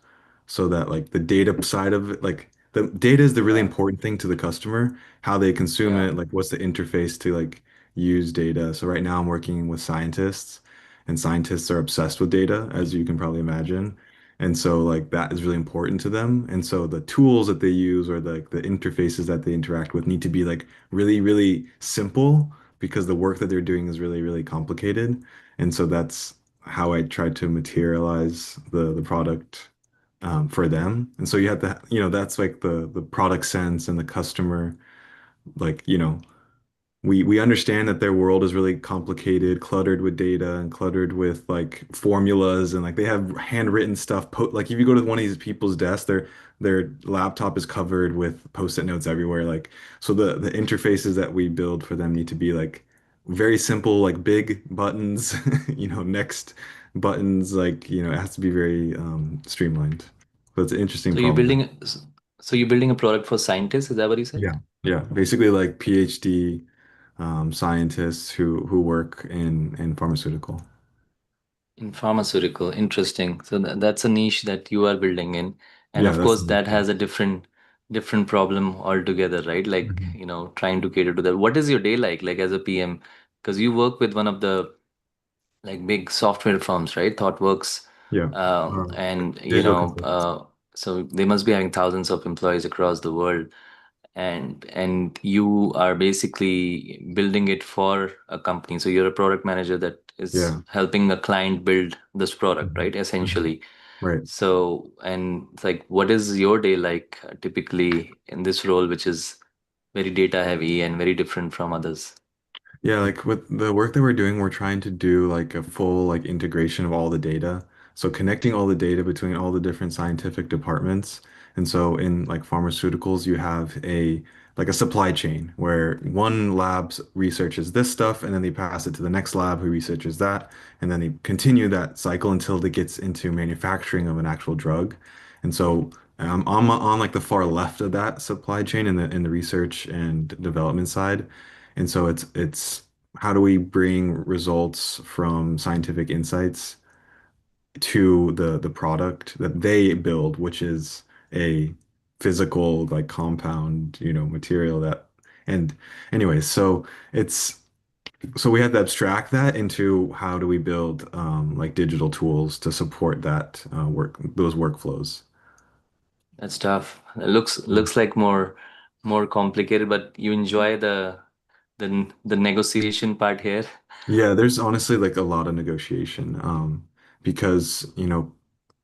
so that like the data side of it, like the data is the really Yeah. important thing to the customer, how they consume Yeah. it, like what's the interface to like use data. So right now I'm working with scientists and scientists are obsessed with data, as you can probably imagine. And so like that is really important to them. And so the tools that they use or the interfaces that they interact with need to be like really, really simple because the work that they're doing is really, really complicated. And so that's how I tried to materialize the product for them. And so you have to, that's like the product sense and the customer, like, we understand that their world is really complicated, cluttered with data and cluttered with like formulas and like they have handwritten stuff. Like if you go to one of these people's desks, their laptop is covered with post-it notes everywhere. Like so the interfaces that we build for them need to be like very simple, like big buttons, next buttons, like it has to be very streamlined. So it's an interesting So you're problem. building, so you're building a product for scientists, is that what you said? Yeah. Yeah, basically like PhD scientists who work in pharmaceutical. In pharmaceutical, interesting. So that's a niche that you are building in, and Yeah, of that's course the that has a different problem altogether, right? Like, Mhm. trying to cater to that. What is your day like as a PM? Because you work with one of the like big software firms, right? ThoughtWorks, Yeah. and Digital consultants. so they must be having thousands of employees across the world, and you are basically building it for a company. So you're a product manager that is Yeah. helping a client build this product, Mhm. right? Mhm. Essentially. Right. So, and it's like, what is your day like typically in this role, which is very data heavy and very different from others? Yeah, like with the work that we're doing, we're trying to do like a full like integration of all the data. So connecting all the data between all the different scientific departments. And so in like pharmaceuticals, you have a supply chain where one lab researches this stuff and then they pass it to the next lab who researches that. And then they continue that cycle until it gets into manufacturing of an actual drug. And so I'm on like the far left of that supply chain in the research and development side. And so it's how do we bring results from scientific insights to the product that they build, which is a physical like compound, material that and anyways, so it's so we have to abstract that into how do we build like digital tools to support that those workflows. That's tough. It looks like more complicated, but you enjoy the negotiation part here. Yeah, there's honestly like a lot of negotiation, because,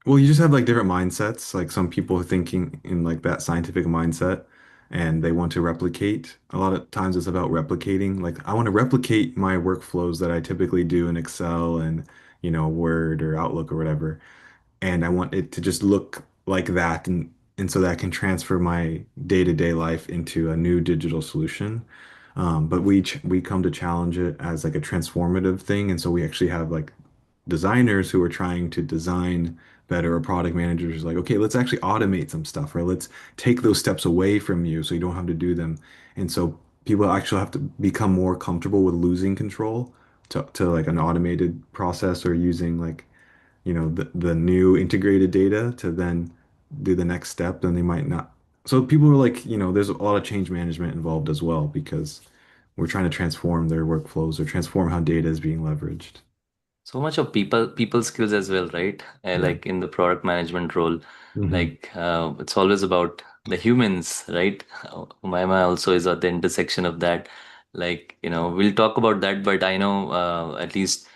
well, you just have like different mindsets. Like some people thinking in like that scientific mindset and they want to replicate. A lot of times it's about replicating. Like I want to replicate my workflows that I typically do in Excel and, Word or Outlook or whatever, and I want it to just look like that and so that I can transfer my day-to-day life into a new digital solution. But we come to challenge it as like a transformative thing, and so we actually have like designers who are trying to design better, or product managers like, okay, let's actually automate some stuff, or let's take those steps away from you so you don't have to do them. And so people actually have to become more comfortable with losing control to like an automated process or using like the new integrated data to then do the next step, then they might not. So people are like, there's a lot of change management involved as well because we're trying to transform their workflows or transform how data is being leveraged. So much of people skills as well, right? Yeah. Like in the product management role, Hmm. like it's always about the humans, right? Umaima also is at the intersection of that. Like, we'll talk about that, but I know at least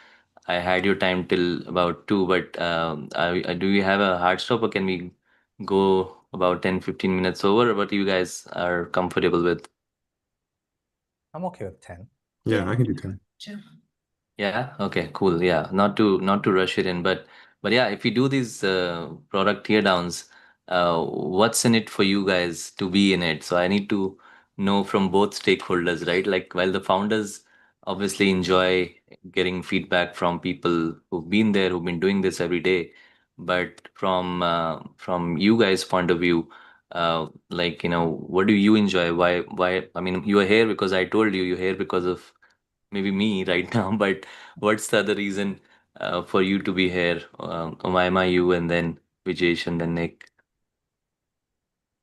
I had your time till about 2, but do you have a hard stop or can we go about 10-15 minutes over? What you guys are comfortable with? I'm okay with 10. Yeah, Yeah. I can do 10. Sure. Yeah. Okay. Cool. Yeah. Not to rush it in, but But yeah, if you do these product teardowns, what's in it for you guys to be in it? So I need to know from both stakeholders, right? Like while the founders obviously enjoy getting feedback from people who've been there, who've been doing this every day, but from you guys' point of view, like what do you enjoy? Why? I mean, you are here because I told you you're here because of maybe me right now, but what's the other reason for you to be here? Oumaima, you, and then Vijesh, and then Nick.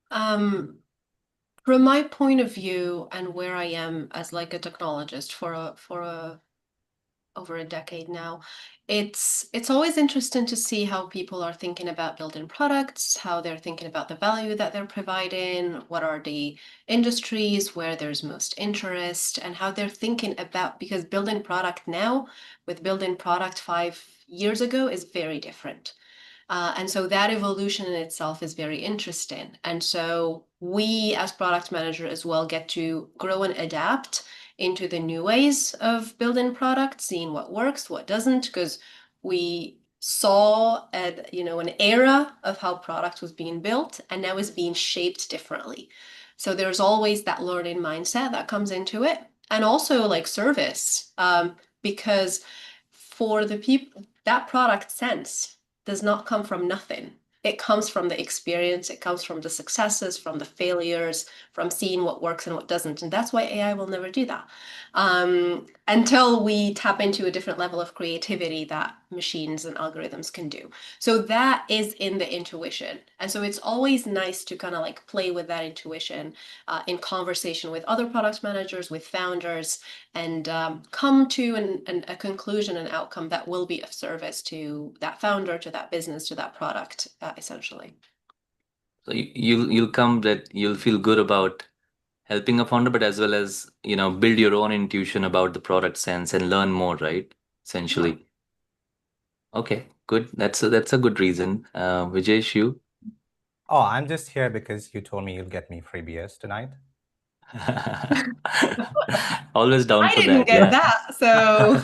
Um, from my point of view and where I am as like a technologist for a over a decade now, it's always interesting to see how people are thinking about building products, how they're thinking about the value that they're providing, what are the industries where there's most interest, and how they're thinking about, because building product now with building product 5 years ago is very different. And so that evolution in itself is very interesting. And so we, as product manager, as well, get to grow and adapt into the new ways of building products, seeing what works, what doesn't, because we saw an era of how product was being built, and now is being shaped differently. So there's always that learning mindset that comes into it, and also like service, because for the people, that product sense does not come from nothing. It comes from the experience, it comes from the successes, from the failures, from seeing what works and what doesn't. And that's why AI will never do that until we tap into a different level of creativity that machines and algorithms can do. So that is in the intuition. And so it's always nice to kind of like play with that intuition in conversation with other product managers, with founders, and come to a conclusion, an outcome that will be of service to that founder, to that business, to that product, essentially. So you'll come that you'll feel good about helping a founder, but as well as build your own intuition about the product sense and learn more, right? Essentially. Okay, good. That's a good reason. Vijesh, you. Oh, I'm just here because you told me you'll get me free beers tonight. Always down I for didn't that. get Yeah. that, so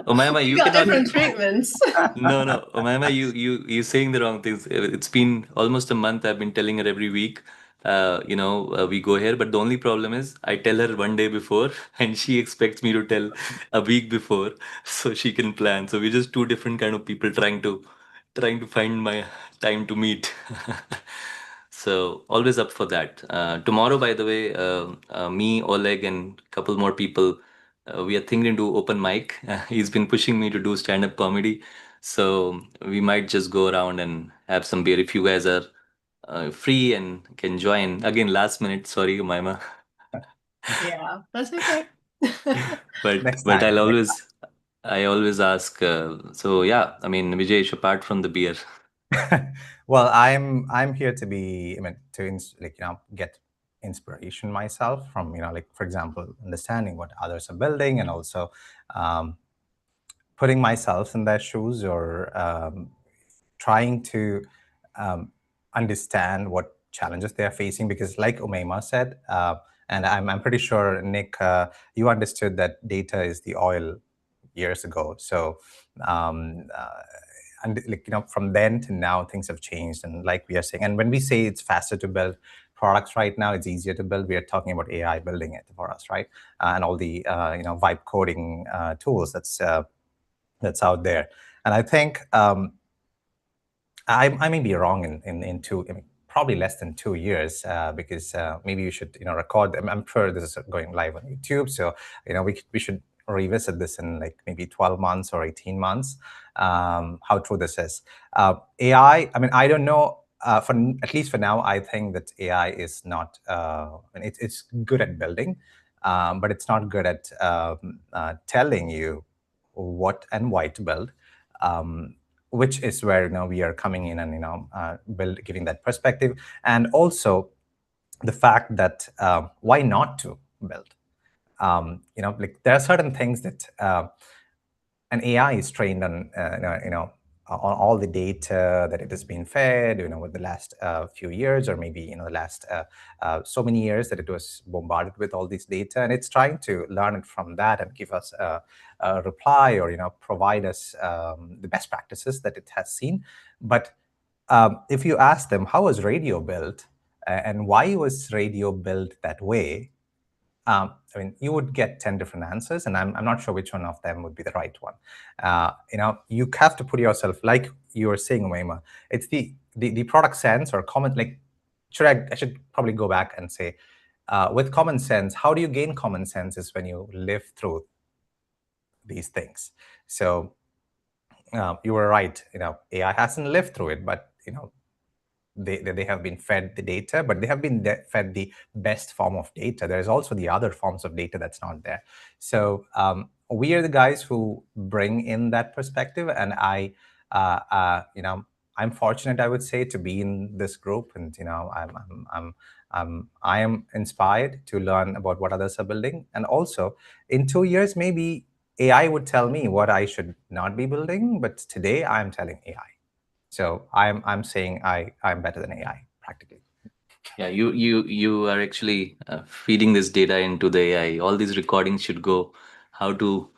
Oumaima, we you got cannot. different treatments. No. Oumaima, you saying the wrong things. It's been almost a month. I've been telling her every week. We go here, but the only problem is I tell her one day before, and she expects me to tell a week before, so she can plan. So we're just two different kind of people trying to find my time to meet. So always up for that. Tomorrow, by the way, me, Oleg, and a couple more people, we are thinking to open mic. He's been pushing me to do stand-up comedy, so we might just go around and have some beer if you guys are free and can join. Again, last minute. Sorry, Umaima. Yeah, that's okay. Next But time. I always ask. So yeah, I mean, Vijay, apart from the beer. Well, I'm here to be, I mean, to get inspiration myself from, like, for example, understanding what others are building, and also um, putting myself in their shoes, or trying to um, understand what challenges they are facing. Because like Oumaima said, and I'm pretty sure, Nick, you understood that data is the oil years ago. So and from then to now, things have changed. And like we are saying, and when we say it's faster to build products right now, it's easier to build, we are talking about AI building it for us, right? And all the vibe coding tools that's out there. And I think I may be wrong in two, I mean, probably less than 2 years, because maybe you should record. I'm sure this is going live on YouTube, so we should revisit this in like maybe 12 months or 18 months. How true this is. AI. I mean, I don't know. For at least for now, I think that AI is not. I mean, it's good at building, but it's not good at telling you what and why to build. Which is where we are coming in and giving that perspective, and also the fact that why not to build. Like there are certain things that an AI is trained on, on all the data that it has been fed, with the last few years, or maybe the last so many years that it was bombarded with all these data, and it's trying to learn it from that and give us a reply, or provide us the best practices that it has seen. But if you ask them how was radio built and why was radio built that way, you would get 10 different answers, and I'm not sure which one of them would be the right one. You have to put yourself, like you were saying, Oumaima, it's the product sense or common, like, I should probably go back and say, with common sense, how do you gain common sense is when you live through these things. So you were right, AI hasn't lived through it, but they have been fed the data, but they have been fed the best form of data. There's also the other forms of data that's not there. So we are the guys who bring in that perspective, and I'm fortunate, I would say, to be in this group, and I am inspired to learn about what others are building, and also in 2 years maybe AI would tell me what I should not be building, but today I'm telling AI. So I'm saying I'm better than AI practically. Yeah, you are actually feeding this data into the AI. All these recordings should go how to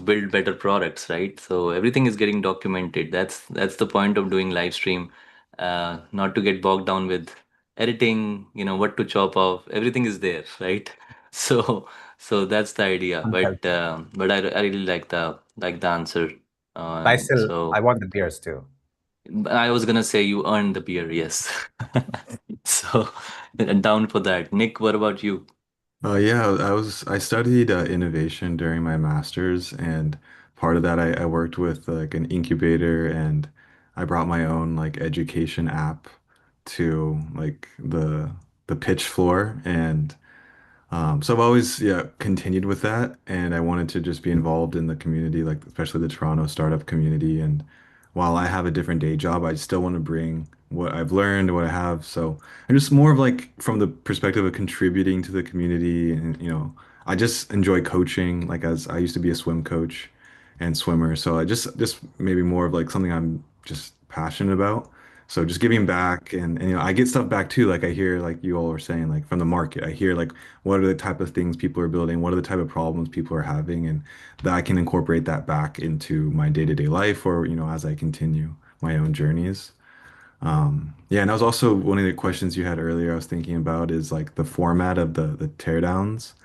build better products, right? So everything is getting documented. That's the point of doing live stream, not to get bogged down with editing, what to chop off. Everything is there, right? So that's the idea. But I really like the answer. But I So want the beers too. I was gonna say you earned the beer, yes. So down for that. Nick, what about you? Yeah, I studied innovation during my master's, and part of that I worked with like an incubator, and I brought my own like education app to like the pitch floor, and so I've always, yeah, continued with that, and I wanted to just be involved in the community, like especially the Toronto startup community. And while I have a different day job, I still want to bring what I've learned, what I have. So I'm just more of like from the perspective of contributing to the community, and I just enjoy coaching. Like as I used to be a swim coach and swimmer, so I just maybe more of like something I'm just passionate about. So just giving back, and I get stuff back too. Like I hear like you all are saying, like from the market, I hear like what are the type of things people are building, what are the type of problems people are having, and that I can incorporate that back into my day-to-day life, or as I continue my own journeys. Yeah, and that was also one of the questions you had earlier. I was thinking about is like the format of the teardowns,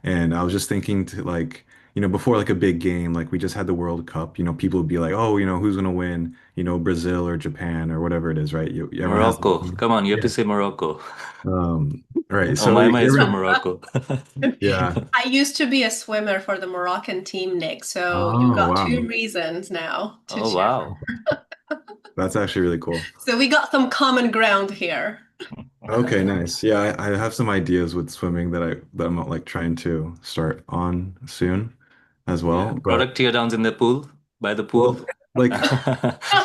and I was just thinking to like, before like a big game, like we just had the World Cup, people would be like, oh, who's gonna win, Brazil or Japan or whatever it is, right? Everyone has Morocco. Come on, you have to yeah. say Morocco. Right. So Oumaima is from Morocco. yeah. I used to be a swimmer for the Moroccan team, Nick, so you Oh, got wow. two reasons now to Oh, cheer. wow. That's actually really cool. So we got some common ground here. Okay, nice. Yeah, I have some ideas with swimming that I'm like trying to start on soon as Yeah, well. But product teardowns in the pool, by the pool. well, like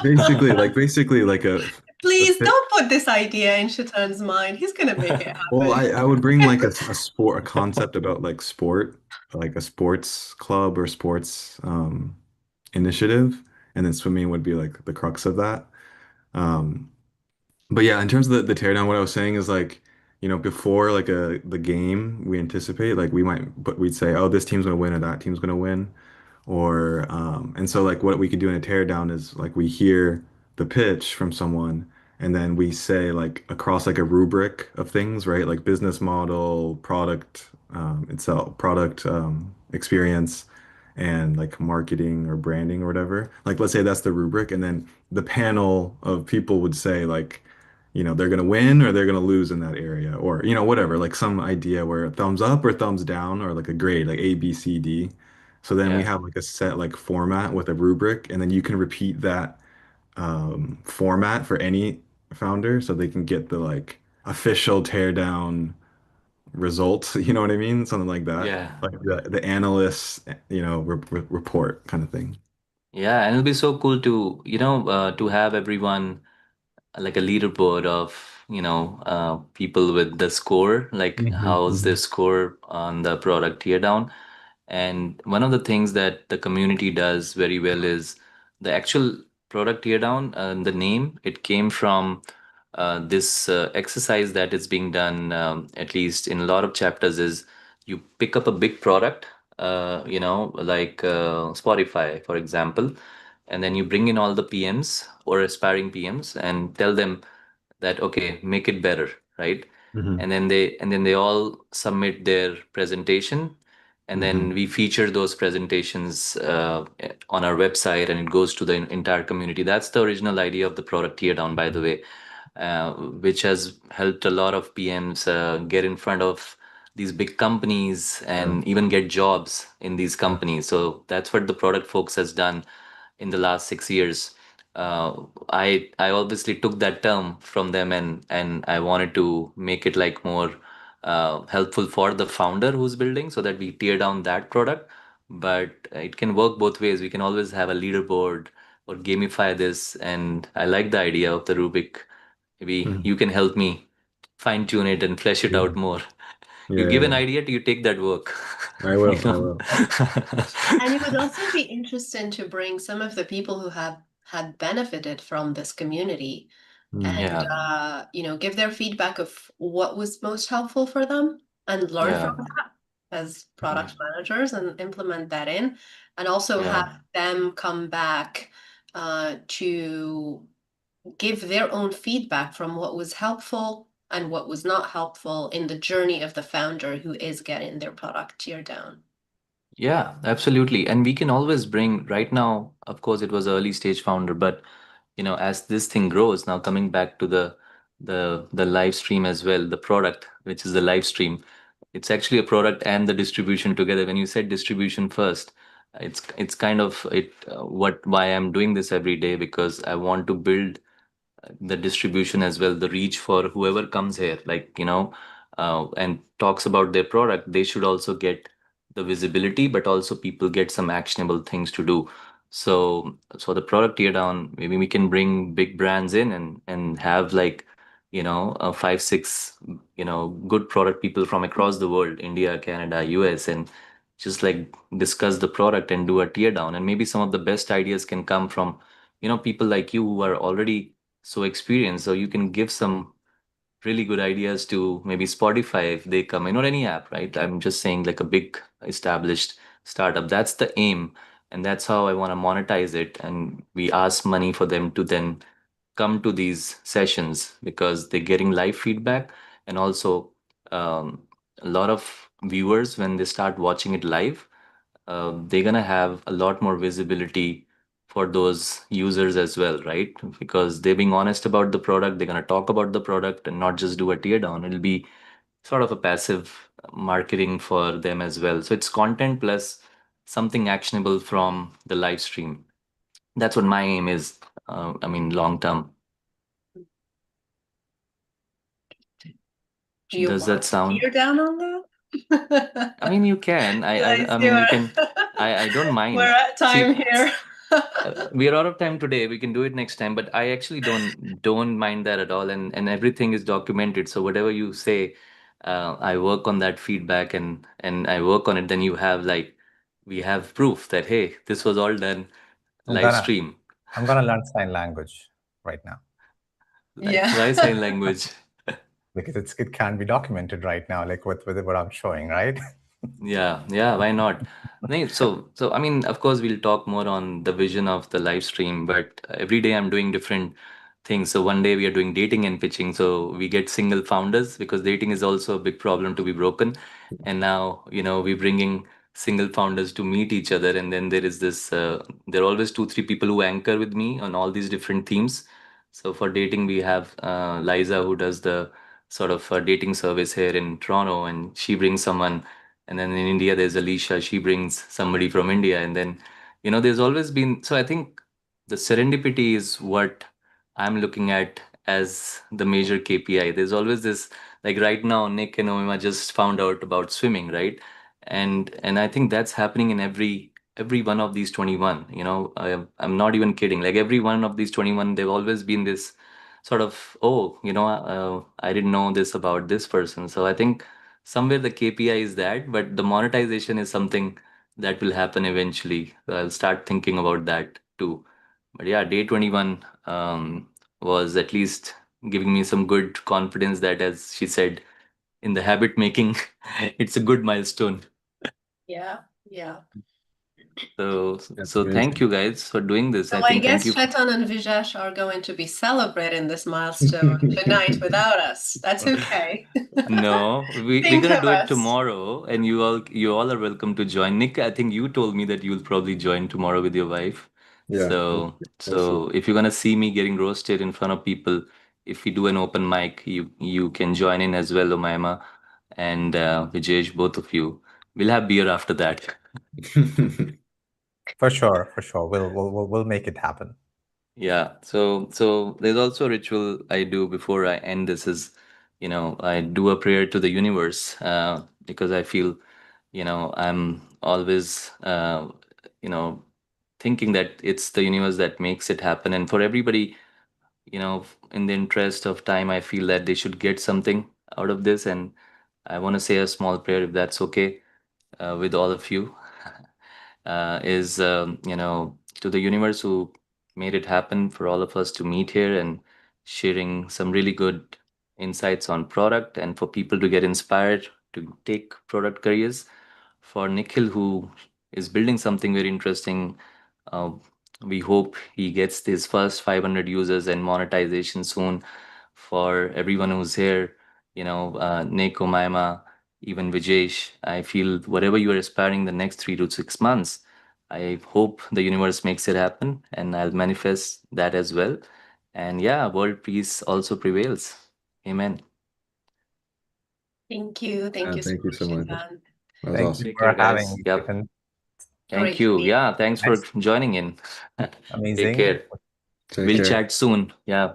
basically like a Please fit. don't put this idea in Shatan's mind. He's gonna make it Well, happen. I would bring like a sport, a concept about like sport, like a sports club or sports initiative, and then swimming would be like the crux of that. Um, But yeah, in terms of the teardown, what I was saying is like, before like the game, we anticipate like but we'd say, oh, this team's gonna win or that team's gonna win, or and so like what we could do in a teardown is like we hear the pitch from someone, and then we say like across like a rubric of things, right? Like business model, product itself, product experience, and like marketing or branding or whatever. Like let's say that's the rubric, and then the panel of people would say like they're gonna win or they're gonna lose in that area, or whatever, like some idea where thumbs up or thumbs down, or like a grade, like A, B, C, D. So then we Yeah. have like a set like format with a rubric, and then you can repeat that format for any founder, so they can get the like official teardown results. You know what I mean? Something like that, Yeah. like the analyst, report kind of thing. Yeah, and it'll be so cool to have everyone like a leaderboard of, people with the score, like how's their Hmm. score on the product teardown. And one of the things that the community does very well is the actual product teardown, the name, it came from this exercise that is being done, at least in a lot of chapters, is you pick up a big product, like Spotify, for example, and then you bring in all the PMs or aspiring PMs and tell them that, okay, make it better, right? Hmm. And then they all submit their presentation, and then Hmm. we feature those presentations on our website, and it goes to the entire community. That's the original idea of the product teardown, by the way, which has helped a lot of PMs get in front of these big companies Yeah. and even get jobs in these Yeah. companies. So that's what the product folks has done in the last 6 years. I obviously took that term from them, and I wanted to make it like more helpful for the founder who's building, so that we tear down that product. But it can work both ways. We can always have a leaderboard or gamify this, and I like the idea of the rubric. Maybe Mhm. you can help me fine tune it and flesh it Yeah. out more. You Yeah. give an Yeah. idea, you take that work. I you will. I know. will. And it would also be interesting to bring some of the people who have had benefited from this community Mm. and Yeah, give their feedback of what was most helpful for them and learn from yeah, that as yeah, product managers and implement that in, and also yeah. have them come back to give their own feedback from what was helpful and what was not helpful in the journey of the founder who is getting their product tear down. Yeah, absolutely. And we can always bring, right now, of course, it was early stage founder, but as this thing grows, now coming back to the live stream as well, the product, which is the live stream, it's actually a product and the distribution together. When you said distribution first, it's kind of it what why I'm doing this every day, because I want to build the distribution as well, the reach for whoever comes here, like, and talks about their product. They should also get the visibility, but also people get some actionable things to do. So the product tear down, maybe we can bring big brands in, and have like, 5 6 good product people from across the world, India, Canada, US, and just like discuss the product and do a tear down. And maybe some of the best ideas can come from people like you who are already so experienced, so you can give some really good ideas to maybe Spotify if they come in, or any app, right? I'm just saying, like a big established startup. That's the aim, and that's how I want to monetize it. And we ask money for them to then come to these sessions, because they're getting live feedback, and also um, a lot of viewers, when they start watching it live, they're gonna have a lot more visibility for those users as well, right? Because they're being honest about the product, they're gonna talk about the product and not just do a tear down. It'll be sort of a passive marketing for them as well. So it's content plus something actionable from the live stream. That's what my aim is. I mean, long term. Do you Does that want to sound? tear down on that? I mean, you can. I I see mean, you can. I don't we're mind. at time See, here. we are out of time today. We can do it next time, but I actually don't mind that at all. And everything is documented. So whatever you say, I work on that feedback, and I work on it. Then you have like, we have proof that, hey, this was all done I'm live gonna stream. I'm gonna learn sign language right now Like, Yeah. why sign language? because it can be documented right now, like with what I'm showing, right? Yeah, yeah, why not? No, so I mean, of course, we'll talk more on the vision of the live stream, but every day I'm doing different things. So one day we are doing dating and pitching. So we get single founders, because dating is also a big problem to be broken. And now, we're bringing single founders to meet each other. And then there is this, there are always 2 3 people who anchor with me on all these different themes. So for dating, we have Liza, who does the sort of dating service here in Toronto, and she brings someone. And then in India, there's Alicia. She brings somebody from India. And then, there's always been. So I think the serendipity is what I'm looking at as the major KPI. There's always this, like right now, Nick and Oumaima just found out about swimming, right? And I think that's happening in every one of these 21. I'm not even kidding. Like every one of these 21, they've always been this sort of, oh, I didn't know this about this person. So I think somewhere the KPI is that, but the monetization is something that will happen eventually. So I'll start thinking about that too. But yeah, day 21 was at least giving me some good confidence that, as she said, in the habit making, it's a good milestone. Yeah, yeah. So, That's so thank amazing. you guys for doing this. So I I think thank guess you. Chetan and Vijesh are going to be celebrating this milestone tonight without us. That's okay. No, we're Think gonna of do it us. tomorrow, and you all are welcome to join. Nick, I think you told me that you'll probably join tomorrow with your wife. Yeah, So, we'll see. so if you're gonna see me getting roasted in front of people, if we do an open mic, you can join in as well, Oumaima and Vijesh, both of you. We'll have beer after that. For sure, for sure. We'll make it happen. Yeah. So there's also a ritual I do before I end this is, I do a prayer to the universe, because I feel, I'm always, thinking that it's the universe that makes it happen. And for everybody, in the interest of time, I feel that they should get something out of this. And I want to say a small prayer, if that's okay, with all of you. Is to the universe who made it happen for all of us to meet here and sharing some really good insights on product, and for people to get inspired to take product careers. For Nikhil, who is building something very interesting, uh, we hope he gets his first 500 users and monetization soon. For everyone who's here, Nick, Oumaima, even Vijesh, I feel whatever you are aspiring the next 3 to 6 months, I hope the universe makes it happen, and I'll manifest that as well. And yeah, world peace also prevails. Amen. Thank you. Thank you so Thank you so much, much. Chetan. That was Thank you awesome. Take care, for having guys. me, Yep. Stephen. Thank Great to you. be Yeah, thanks for Nice, joining in. Take amazing. care. Take We'll care. chat soon. Yeah.